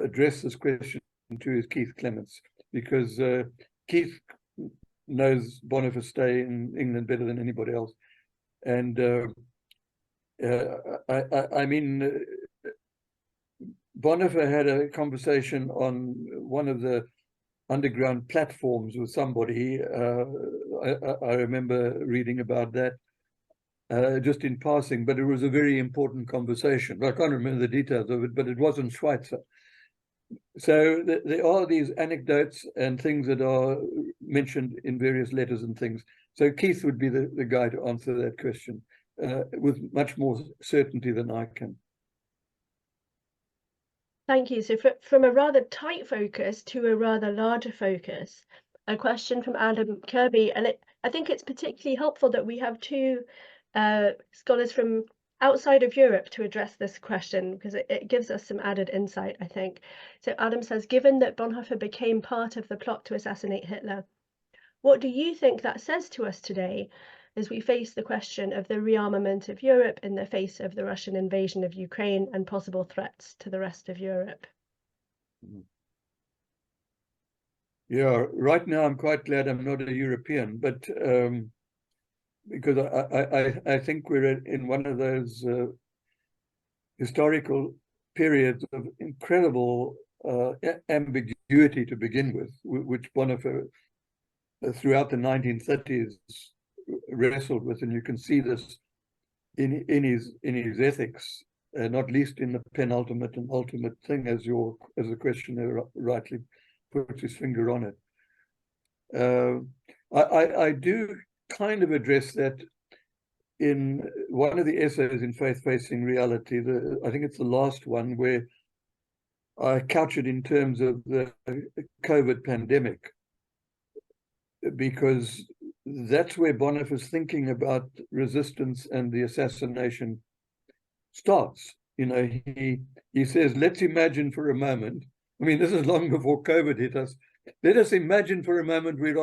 address this question to is Keith Clements, because Keith knows Bonhoeffer's stay in England better than anybody else. And I mean, Bonhoeffer had a conversation on one of the underground platforms with somebody. I remember reading about that just in passing, but it was a very important conversation. I can't remember the details of it, but it wasn't Schweitzer. So there are these anecdotes and things that are mentioned in various letters and things. So Keith would be the guy to answer that question with much more certainty than I can. Thank you. So from a rather tight focus to a rather larger focus, a question from Adam Kirby, and I think it's particularly helpful that we have two scholars from outside of Europe to address this question, because it gives us some added insight, I think. So Adam says, given that Bonhoeffer became part of the plot to assassinate Hitler, what do you think that says to us today as we face the question of the rearmament of Europe in the face of the Russian invasion of Ukraine and possible threats to the rest of Europe? Yeah, right now I'm quite glad I'm not a European, but because I think we're in one of those historical periods of incredible ambiguity to begin with, which Bonhoeffer throughout the 1930s wrestled with, and you can see this in his ethics, not least in the penultimate and ultimate thing, as the questioner rightly puts his finger on it. I do kind of address that in one of the essays in Faith Facing Reality. I think it's the last one, where I couch it in terms of the COVID pandemic, because that's where Bonhoeffer's thinking about resistance and the assassination starts. He says, let's imagine for a moment I mean, this is long before COVID hit us. Let us imagine for a moment we're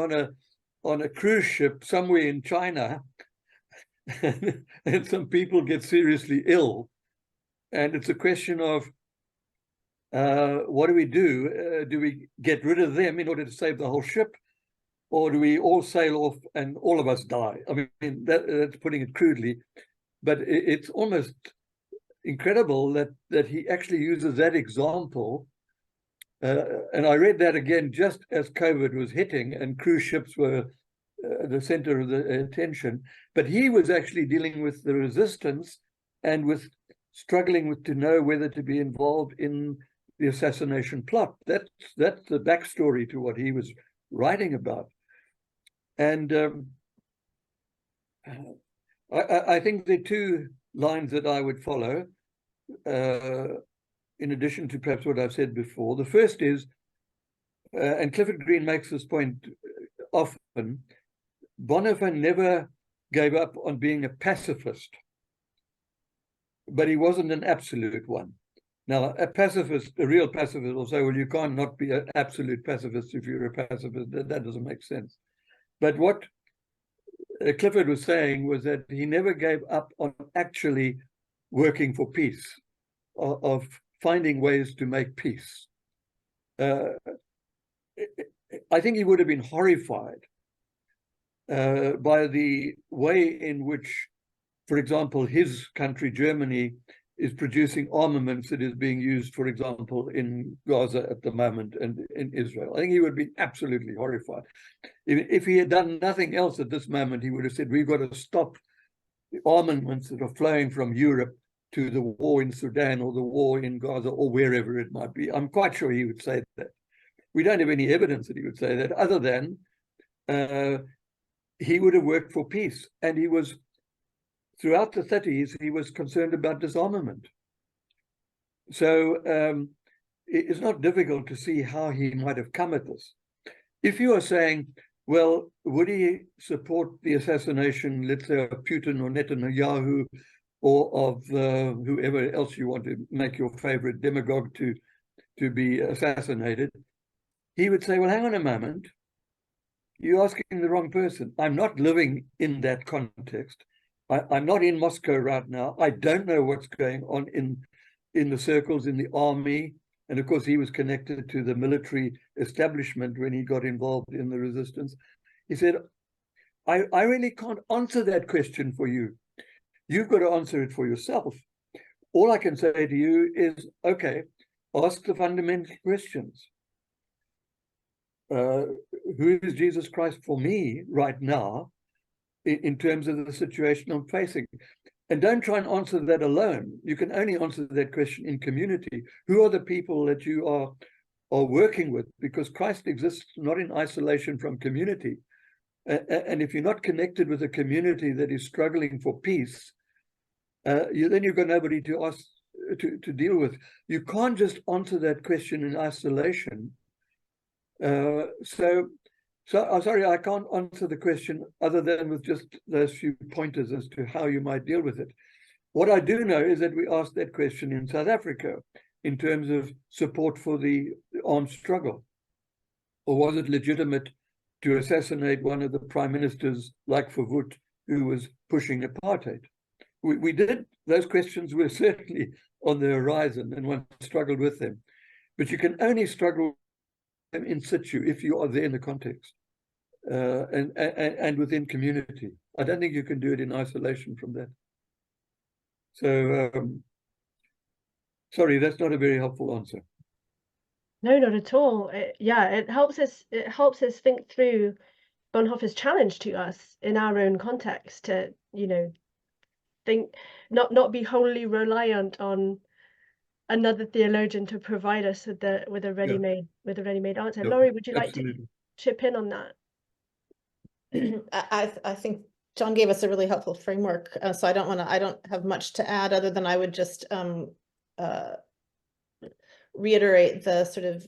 on a cruise ship somewhere in China, and some people get seriously ill, and it's a question of what do we do? Do we get rid of them in order to save the whole ship, or do we all sail off and all of us die? I mean, that's putting it crudely, but it's almost incredible that he actually uses that example. And I read that again just as COVID was hitting and cruise ships were the center of the attention. But he was actually dealing with the resistance and with struggling with to know whether to be involved in the assassination plot. That's the backstory to what he was writing about. And I think the two lines that I would follow, in addition to perhaps what I've said before. The first is, and Clifford Green makes this point often, Bonhoeffer never gave up on being a pacifist, but he wasn't an absolute one. Now, a pacifist, a real pacifist will say, well, you can't not be an absolute pacifist if you're a pacifist. That doesn't make sense. But what Clifford was saying was that he never gave up on actually working for peace, of finding ways to make peace. I think he would have been horrified by the way in which, for example, his country, Germany, is producing armaments that is being used, for example, in Gaza at the moment and in Israel. I think he would be absolutely horrified. If he had done nothing else at this moment, he would have said, we've got to stop the armaments that are flowing from Europe to the war in Sudan or the war in Gaza or wherever it might be. I'm quite sure he would say that. We don't have any evidence that he would say that, other than he would have worked for peace. And he was, throughout the 30s, he was concerned about disarmament. So it's not difficult to see how he might have come at this. If you are saying, well, would he support the assassination, let's say, of Putin or Netanyahu, or of whoever else you want to make your favorite demagogue to be assassinated, he would say, well, hang on a moment, you're asking the wrong person. I'm not living in that context. I'm not in Moscow right now. I don't know what's going on in the circles in the army. And of course, he was connected to the military establishment when he got involved in the resistance. He said, I really can't answer that question for you. You've got to answer it for yourself. All I can say to you is, okay, ask the fundamental questions. Who is Jesus Christ for me right now in terms of the situation I'm facing? And don't try and answer that alone. You can only answer that question in community. Who are the people that you are working with? Because Christ exists not in isolation from community. And if you're not connected with a community that is struggling for peace, then you've got nobody to ask to deal with. You can't just answer that question in isolation. So I'm sorry, I can't answer the question other than with just those few pointers as to how you might deal with it. What I do know is that we asked that question in South Africa in terms of support for the armed struggle. Or was it legitimate to assassinate one of the prime ministers like Verwoerd, who was pushing apartheid? We did. Those questions were certainly on the horizon, and one struggled with them. But you can only struggle with them in situ if you are there in the context and within community. I don't think you can do it in isolation from that. So, sorry, that's not a very helpful answer. No, not at all. It helps us think through Bonhoeffer's challenge to us in our own context to, think, not be wholly reliant on another theologian to provide us with a ready-made answer. Yeah, Laurie, would you like absolutely. to chip in on that? I think John gave us a really helpful framework, so I don't have much to add other than I would just reiterate the sort of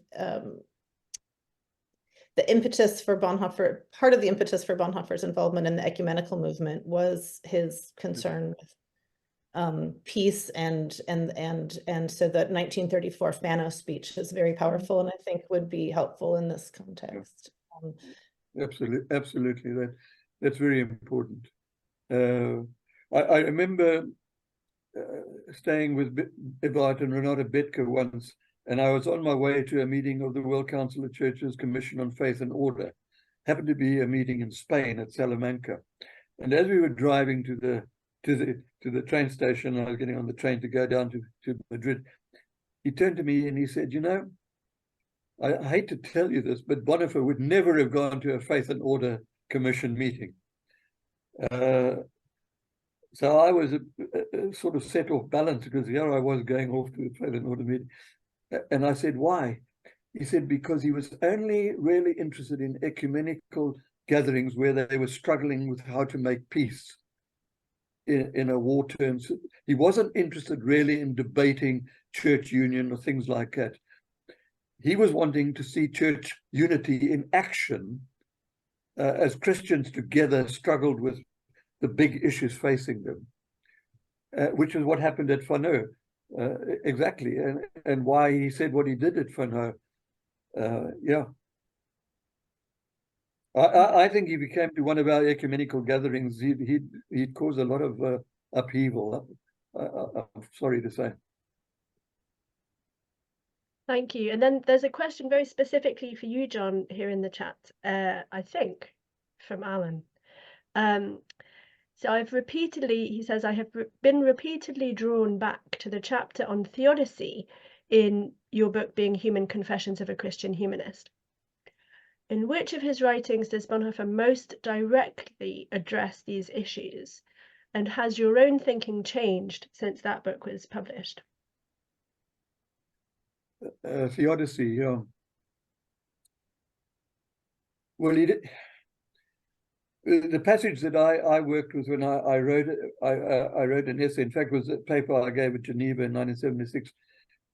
the impetus for Bonhoeffer. Part of the impetus for Bonhoeffer's involvement in the ecumenical movement was his concern with peace, and so that 1934 Fano speech is very powerful, and I think would be helpful in this context. Absolutely, that's very important. I remember staying with Eberhard and Renata Betke once, and I was on my way to a meeting of the World Council of Churches Commission on Faith and Order. Happened to be a meeting in Spain at Salamanca, and as we were driving to the train station, I was getting on the train to go down to Madrid, he turned to me and he said, "You know, I hate to tell you this, but Bonhoeffer would never have gone to a Faith and Order Commission meeting." So I was sort of set off balance, because here I was going off to the Faith and Order meeting. And I said, "Why?" He said, "Because he was only really interested in ecumenical gatherings where they were struggling with how to make peace in a war terms. He wasn't interested really in debating church union or things like that. He was wanting to see church unity in action as Christians together struggled with the big issues facing them, which is what happened at Fano, exactly, and why he said what he did at Fano. Yeah. I think if he came to one of our ecumenical gatherings, he'd cause a lot of upheaval. I'm sorry to say. Thank you. And then there's a question very specifically for you, John, here in the chat, I think, from Alan. So he says, I have been repeatedly drawn back to the chapter on theodicy in your book, Being Human: Confessions of a Christian Humanist. In which of his writings does Bonhoeffer most directly address these issues? And has your own thinking changed since that book was published? Theodicy, yeah. Well, the passage that I worked with when I wrote an essay, in fact, was a paper I gave at Geneva in 1976,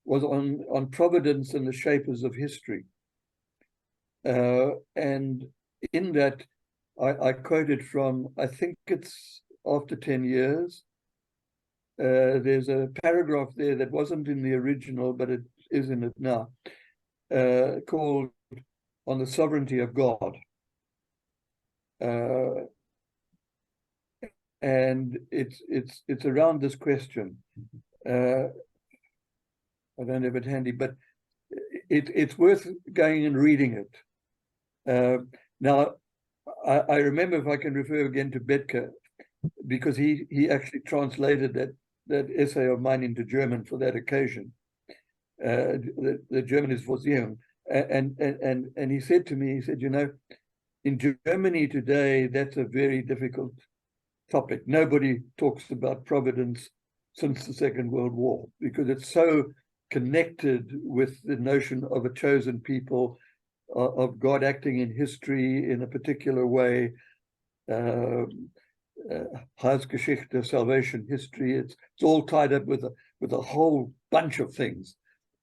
was on providence and the shapers of history. And in that, I quoted from, I think it's After 10 Years. There's a paragraph there that wasn't in the original, but it is in it now, called On the Sovereignty of God. And it's around this question. I don't have it handy, but it's worth going and reading it. Now, I remember, if I can refer again to Betke, because he actually translated that essay of mine into German for that occasion. The German is Vorsehung. And he said to me, he said, "You know, in Germany today, that's a very difficult topic. Nobody talks about providence since the Second World War, because it's so connected with the notion of a chosen people, of God acting in history in a particular way, Heilsgeschichte, salvation history. It's all tied up with a whole bunch of things,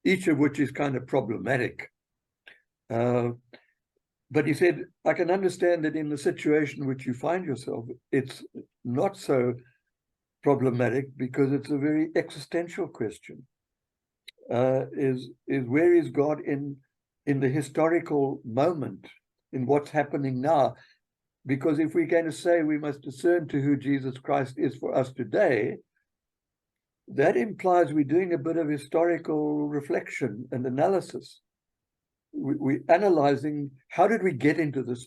each of which is kind of problematic. But he said, I can understand that in the situation in which you find yourself, it's not so problematic, because it's a very existential question. Is where is God in the historical moment, in what's happening now? Because if we're going to say we must discern to who Jesus Christ is for us today, that implies we're doing a bit of historical reflection and analysis. We're analyzing, how did we get into this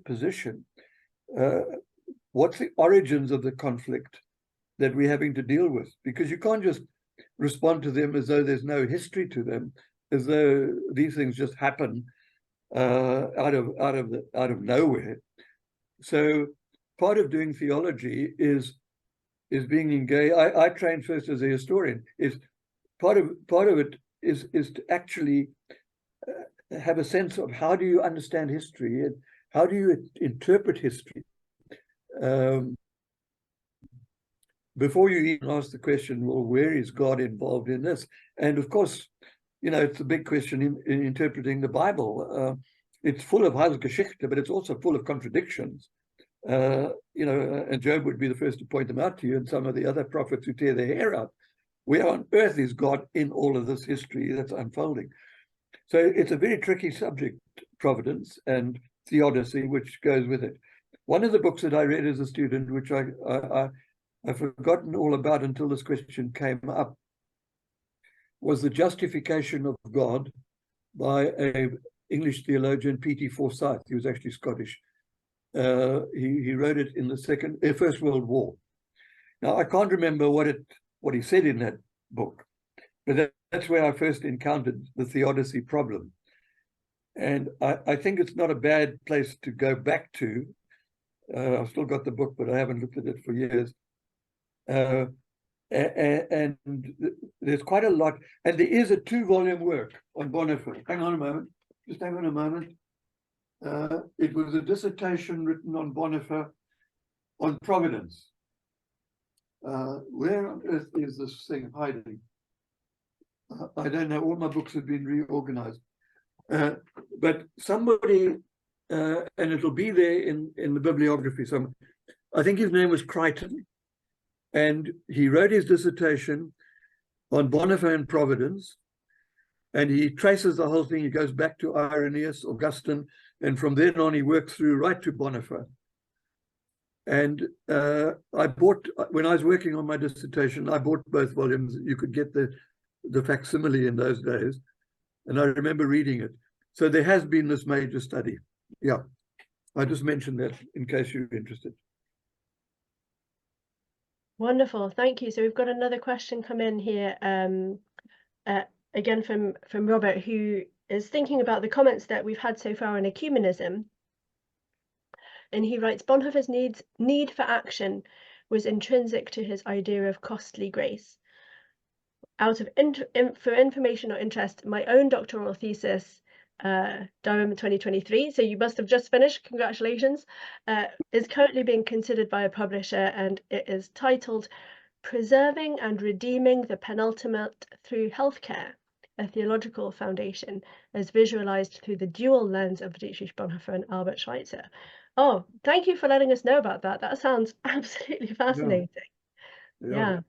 position? What's the origins of the conflict that we're having to deal with? Because you can't just respond to them as though there's no history to them, as though these things just happen out of nowhere. So part of doing theology is being engaged. I trained first as a historian. Is part of it is to actually have a sense of, how do you understand history and how do you interpret history, before you even ask the question, well, where is God involved in this? And of course, you know, it's a big question in interpreting the Bible. It's full of Heilsgeschichte, but it's also full of contradictions. And Job would be the first to point them out to you, and some of the other prophets who tear their hair out. Where on earth is God in all of this history that's unfolding? So it's a very tricky subject, providence and theodicy, which goes with it. One of the books that I read as a student, which I've forgotten all about until this question came up, was The Justification of God by an English theologian, P.T. Forsyth. He was actually Scottish. He wrote it in the First World War. Now, I can't remember what he said in that book, but that's where I first encountered the theodicy problem. And I think it's not a bad place to go back to. I've still got the book, but I haven't looked at it for years. And there's quite a lot. And there is a 2-volume work on Bonhoeffer. Hang on a moment. Just hang on a moment. It was a dissertation written on Bonhoeffer on providence. Where on earth is this thing hiding? I don't know. All my books have been reorganized. But somebody, and it'll be there in the bibliography. So I think his name was Crichton, and he wrote his dissertation on Bonhoeffer and providence, and he traces the whole thing. He goes back to Irenaeus, Augustine, and from then on he works through right to Bonhoeffer. And I bought, when I was working on my dissertation, I bought both volumes. You could get the facsimile in those days, and I remember reading it. So there has been this major study. Yeah, I just mentioned that in case you're interested. Wonderful, thank you. So we've got another question come in here, again from Robert, who is thinking about the comments that we've had so far on ecumenism. And he writes, Bonhoeffer's need for action was intrinsic to his idea of costly grace. Out of for information or interest, my own doctoral thesis, Durham 2023, so you must have just finished, congratulations, is currently being considered by a publisher, and it is titled Preserving and Redeeming the Penultimate Through Healthcare, a Theological Foundation, as visualized through the dual lens of Dietrich Bonhoeffer and Albert Schweitzer. Oh, thank you for letting us know about that. That sounds absolutely fascinating. Yeah.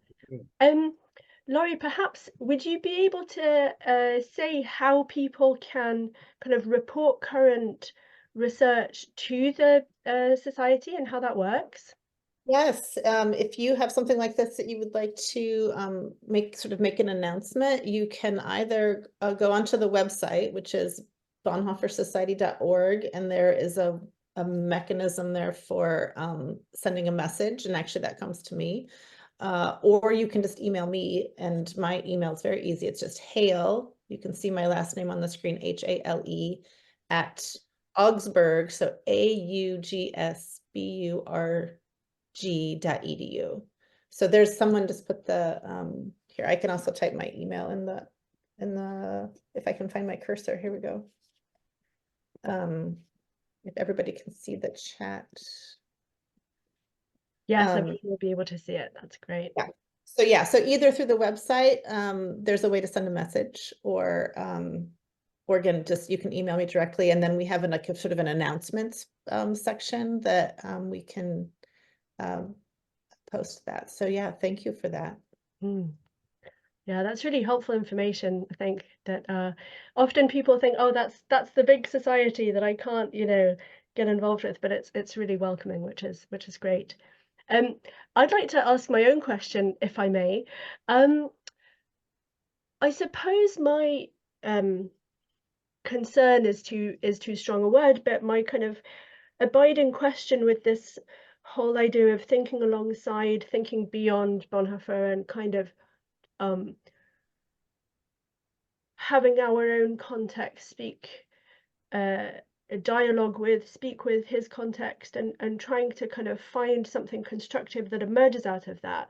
Laurie, perhaps would you be able to say how people can kind of report current research to the society and how that works? Yes, if you have something like this that you would like to make an announcement, you can either go onto the website, which is bonhoeffersociety.org, and there is a mechanism there for sending a message, and actually that comes to me. Or you can just email me, and my email is very easy. It's just Hale. You can see my last name on the screen, Hale, at Augsburg, so augsburg.edu. So there's someone just put the here. I can also type my email in the if I can find my cursor. Here we go. If everybody can see the chat. Yes, I'm sure we'll be able to see it. That's great. Yeah. So either through the website, there's a way to send a message, or again, just you can email me directly, and then we have a sort of an announcements section that we can post that. So yeah, thank you for that. Yeah, that's really helpful information. I think that often people think, oh, that's the big society that I can't, get involved with, but it's really welcoming, which is great. I'd like to ask my own question, if I may. I suppose my concern is too strong a word, but my kind of abiding question with this whole idea of thinking alongside, thinking beyond Bonhoeffer, and kind of having our own context speak speak with his context, and trying to kind of find something constructive that emerges out of that.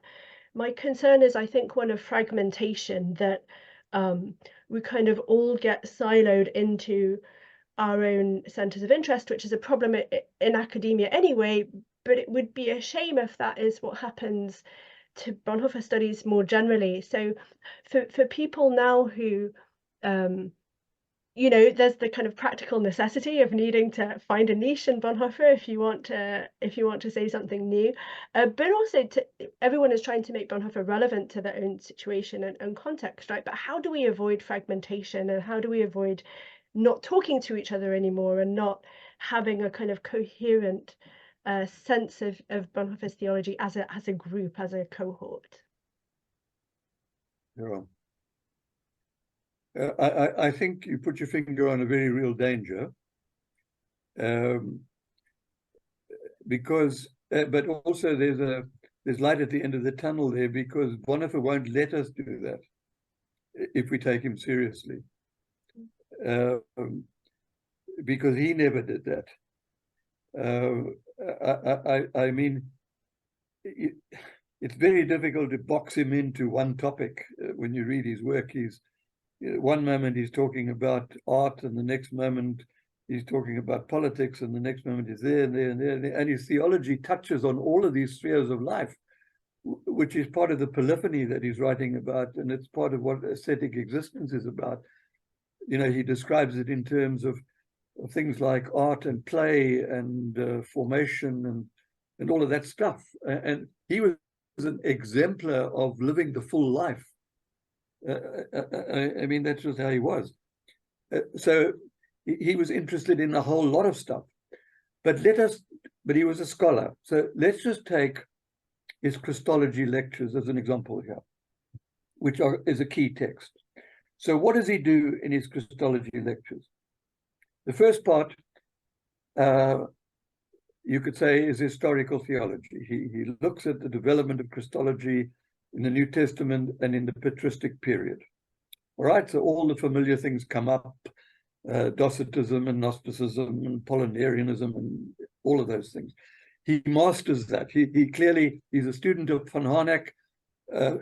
My concern is, I think, one of fragmentation, that we kind of all get siloed into our own centers of interest, which is a problem in academia anyway, but it would be a shame if that is what happens to Bonhoeffer studies more generally. So for people now who you know, there's the kind of practical necessity of needing to find a niche in Bonhoeffer if you want to say something new, but also everyone is trying to make Bonhoeffer relevant to their own situation and context, right? But how do we avoid fragmentation, and how do we avoid not talking to each other anymore and not having a kind of coherent sense of Bonhoeffer's theology as a group, as a cohort? Yeah. I think you put your finger on a very real danger, because, but also there's light at the end of the tunnel there, because Bonhoeffer won't let us do that if we take him seriously, because he never did that. I mean, it's very difficult to box him into one topic. When you read his work, one moment he's talking about art, and the next moment he's talking about politics, and the next moment he's there and there and there. And his theology touches on all of these spheres of life, which is part of the polyphony that he's writing about, and it's part of what aesthetic existence is about. You know, he describes it in terms of things like art and play and formation and all of that stuff. And he was an exemplar of living the full life. I mean, that's just how he was. So he was interested in a whole lot of stuff. But he was a scholar. So let's just take his Christology lectures as an example here, which is a key text. So what does he do in his Christology lectures? The first part, you could say, is historical theology. He looks at the development of Christology in the New Testament and in the patristic period. All right, so all the familiar things come up, Docetism and Gnosticism and Apollinarianism and all of those things. He masters that. He's a student of von Harnack.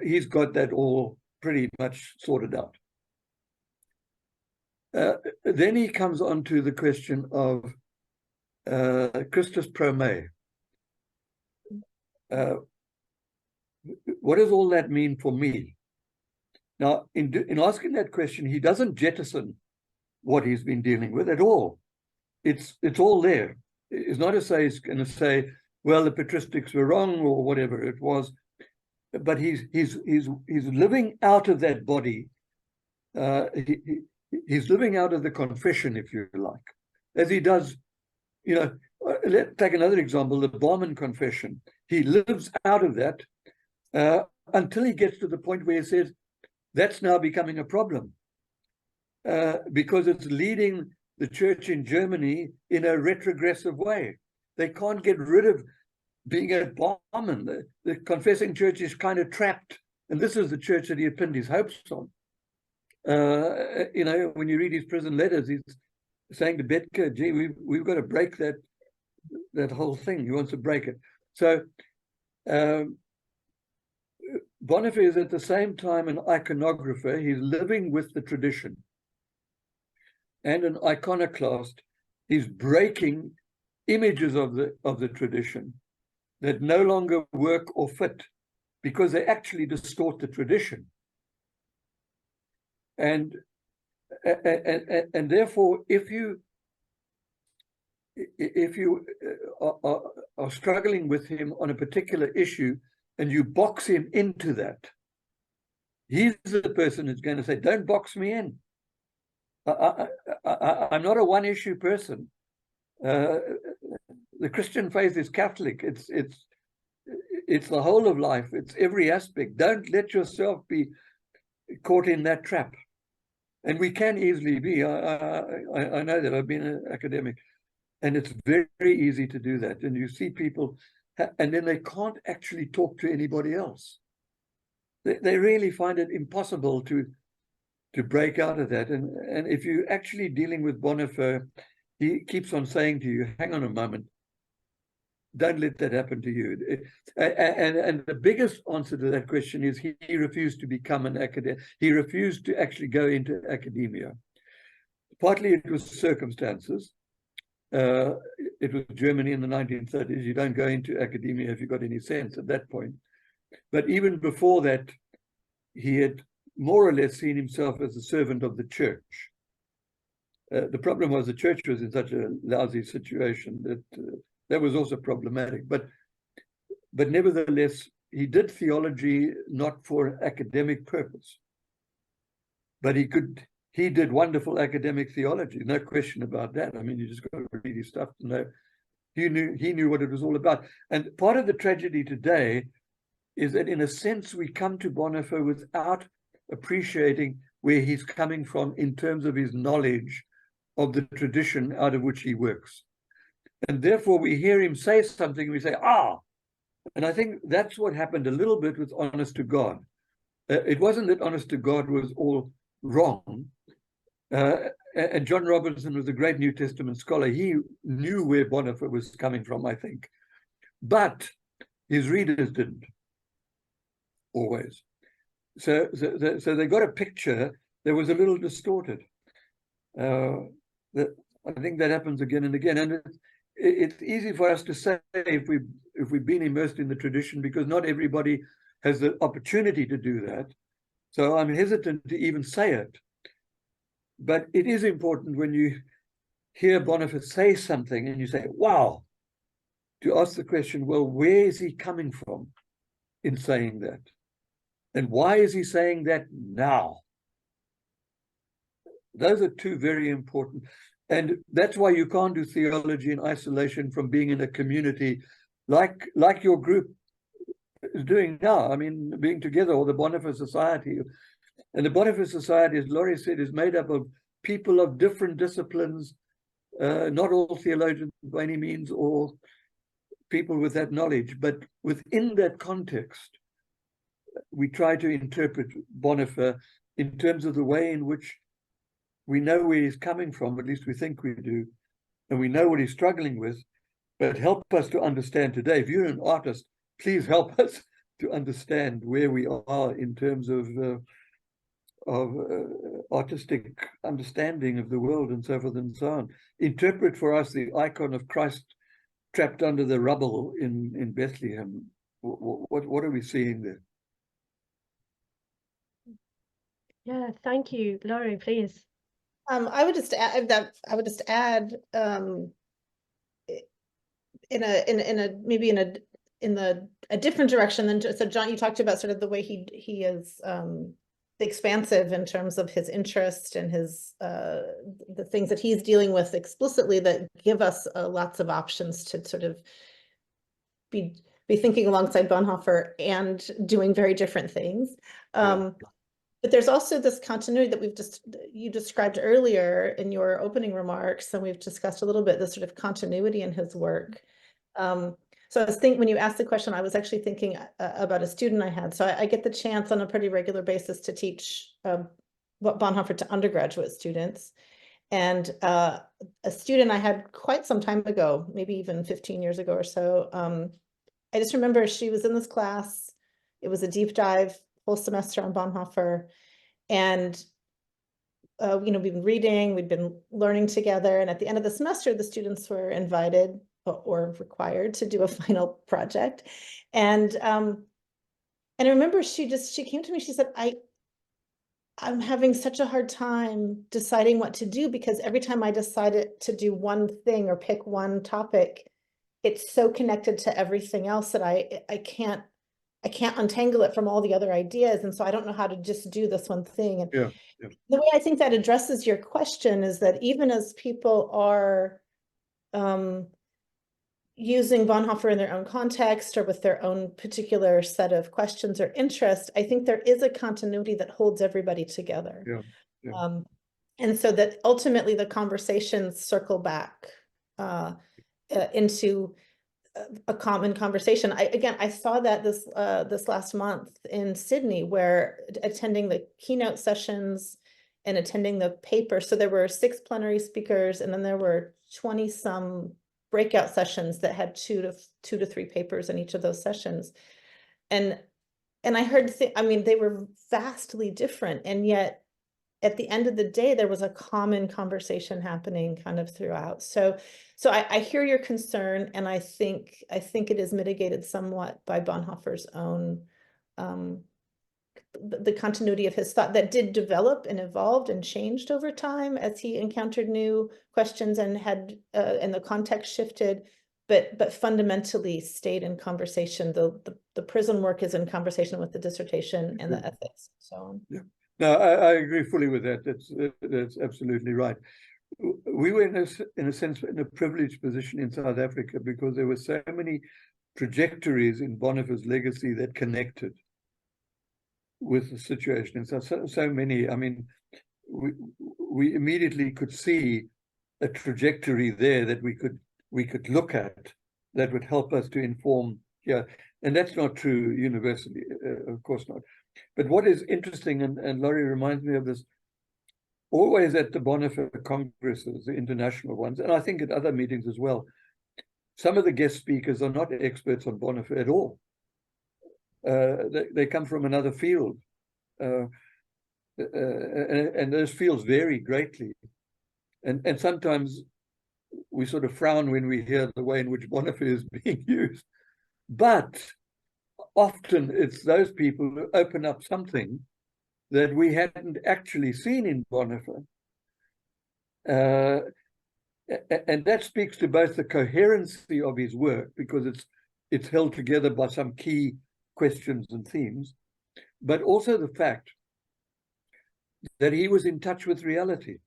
He's got that all pretty much sorted out. Then he comes on to the question of Christus pro me. What does all that mean for me? Now, in asking that question, he doesn't jettison what he's been dealing with at all. It's all there. It's not to say he's going to say, well, the patristics were wrong or whatever it was, but he's living out of that body. He's living out of the confession, if you like, as he does. You know, let's take another example, the Barmen confession. He lives out of that until he gets to the point where he says, that's now becoming a problem because it's leading the church in Germany in a retrogressive way. They can't get rid of being at Barmen. The confessing church is kind of trapped. And this is the church that he had pinned his hopes on. You know, when you read his prison letters, he's saying to Betke, gee, we've got to break that whole thing. He wants to break it. So Bonhoeffer is at the same time an iconographer. He's living with the tradition. And an iconoclast. He's breaking images of the tradition that no longer work or fit because they actually distort the tradition. And therefore, if you are struggling with him on a particular issue and you box him into that, he's the person who's going to say, don't box me in. I'm not a one-issue person. The Christian faith is Catholic. It's the whole of life. It's every aspect. Don't let yourself be caught in that trap. And we can easily be. I know that. I've been an academic. And it's very, very easy to do that. And you see people, and then they can't actually talk to anybody else. They really find it impossible to break out of that. And if you're actually dealing with Bonhoeffer, he keeps on saying to you, hang on a moment, don't let that happen to you. And the biggest answer to that question is he refused to become an academic. He refused to actually go into academia. Partly it was circumstances. It was Germany in the 1930s. You don't go into academia if you've got any sense at that point. But even before that, he had more or less seen himself as a servant of the church. The problem was the church was in such a lousy situation that that was also problematic. But nevertheless, he did theology not for academic purpose, but he did wonderful academic theology, no question about that. I mean, you just got to read his stuff to know. He knew what it was all about. And part of the tragedy today is that, in a sense, we come to Bonhoeffer without appreciating where he's coming from in terms of his knowledge of the tradition out of which he works. And therefore, we hear him say something, we say, ah. And I think that's what happened a little bit with Honest to God. It wasn't that Honest to God was all wrong. And John Robinson was a great New Testament scholar. He knew where Bonhoeffer was coming from, I think. But his readers didn't always. So they got a picture that was a little distorted. I think that happens again and again. And it's easy for us to say if we've been immersed in the tradition, because not everybody has the opportunity to do that. So I'm hesitant to even say it. But it is important when you hear Bonhoeffer say something and you say, wow, to ask the question, well, where is he coming from in saying that? And why is he saying that now? Those are two very important. And that's why you can't do theology in isolation from being in a community like your group is doing now. I mean, being together, or the Bonhoeffer Society. And the Bonhoeffer Society, as Laurie said, is made up of people of different disciplines, not all theologians by any means, or people with that knowledge. But within that context, we try to interpret Bonhoeffer in terms of the way in which we know where he's coming from, at least we think we do, and we know what he's struggling with, but help us to understand today. If you're an artist, please help us to understand where we are in terms of artistic understanding of the world and so forth and so on. Interpret for us the icon of Christ trapped under the rubble in Bethlehem. What are we seeing there? Yeah, thank you, Laurie, please. I would just add that in a different direction than so John, you talked about sort of the way he is expansive in terms of his interest and his the things that he's dealing with explicitly that give us lots of options to sort of be thinking alongside Bonhoeffer and doing very different things. But there's also this continuity that you described earlier in your opening remarks, and we've discussed a little bit, the sort of continuity in his work. So I was thinking, when you asked the question, I was actually thinking about a student I had. So I get the chance on a pretty regular basis to teach Bonhoeffer to undergraduate students. And a student I had quite some time ago, maybe even 15 years ago or so, I just remember she was in this class. It was a deep dive whole semester on Bonhoeffer. And, we'd been reading, we'd been learning together. And at the end of the semester, the students were invited or required to do a final project. And I remember she came to me, she said, I'm having such a hard time deciding what to do, because every time I decided to do one thing or pick one topic, it's so connected to everything else that I can't untangle it from all the other ideas. And so I don't know how to just do this one thing. And the way I think that addresses your question is that even as people are using Bonhoeffer in their own context or with their own particular set of questions or interest, I think there is a continuity that holds everybody together. And so that ultimately the conversations circle back into a common conversation. I saw that this last month in Sydney, where attending the keynote sessions and attending the paper. So there were 6 plenary speakers, and then there were 20 some breakout sessions that had 2 to 3 papers in each of those sessions. And I heard, they were vastly different, and yet at the end of the day, there was a common conversation happening kind of throughout. So I hear your concern, and I think it is mitigated somewhat by Bonhoeffer's own the continuity of his thought that did develop and evolved and changed over time as he encountered new questions and had and the context shifted, but fundamentally stayed in conversation. The prison work is in conversation with the dissertation and the ethics and so on. Yeah. No, I agree fully with that. That's absolutely right. We were in a sense in a privileged position in South Africa because there were so many trajectories in Bonhoeffer's legacy that connected with the situation. And so many, I mean, we immediately could see a trajectory there that we could look at that would help us to inform. Yeah, and that's not true universally, of course not. But what is interesting, and Laurie reminds me of this, always at the Bonhoeffer congresses, the international ones, and I think at other meetings as well, some of the guest speakers are not experts on Bonhoeffer at all. They come from another field. And those fields vary greatly. And sometimes we sort of frown when we hear the way in which Bonhoeffer is being used. But often it's those people who open up something that we hadn't actually seen in Bonhoeffer. And that speaks to both the coherency of his work, because it's held together by some key questions and themes, but also the fact that he was in touch with reality.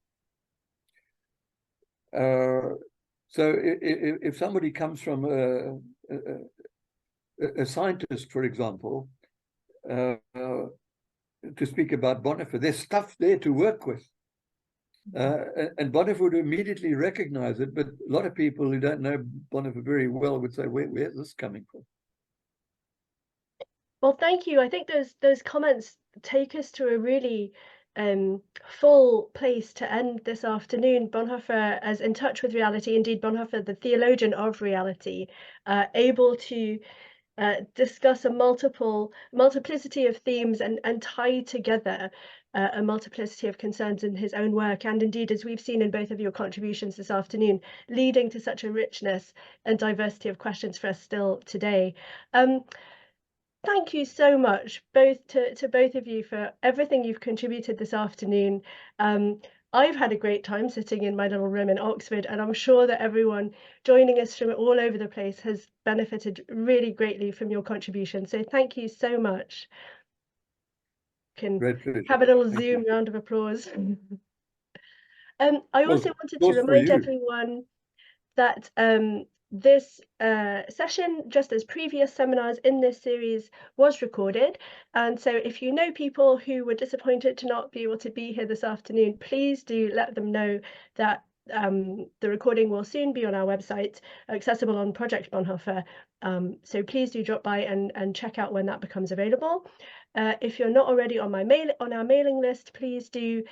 So if somebody comes from a scientist, for example, to speak about Bonhoeffer, there's stuff there to work with. And Bonhoeffer would immediately recognize it, but a lot of people who don't know Bonhoeffer very well would say, where's this coming from? Well, thank you. I think those comments take us to a really full place to end this afternoon. Bonhoeffer as in touch with reality, indeed Bonhoeffer, the theologian of reality, able to discuss a multiplicity of themes and tie together a multiplicity of concerns in his own work, and indeed, as we've seen in both of your contributions this afternoon, leading to such a richness and diversity of questions for us still today. Thank you so much, both to both of you, for everything you've contributed this afternoon. I've had a great time sitting in my little room in Oxford, and I'm sure that everyone joining us from all over the place has benefited really greatly from your contribution. So thank you so much. Can have a little Zoom round of applause. I also wanted to remind everyone that this session, just as previous seminars in this series, was recorded. And so if you know people who were disappointed to not be able to be here this afternoon, please do let them know that the recording will soon be on our website, accessible on Project Bonhoeffer. So please do drop by and check out when that becomes available. If you're not already on our mailing list, please do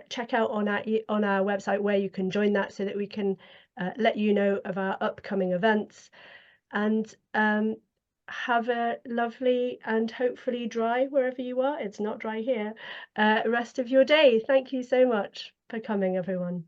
check out on our website where you can join that, so that we can let you know of our upcoming events. And have a lovely and hopefully dry, wherever you are, it's not dry here, rest of your day. Thank you so much for coming, everyone.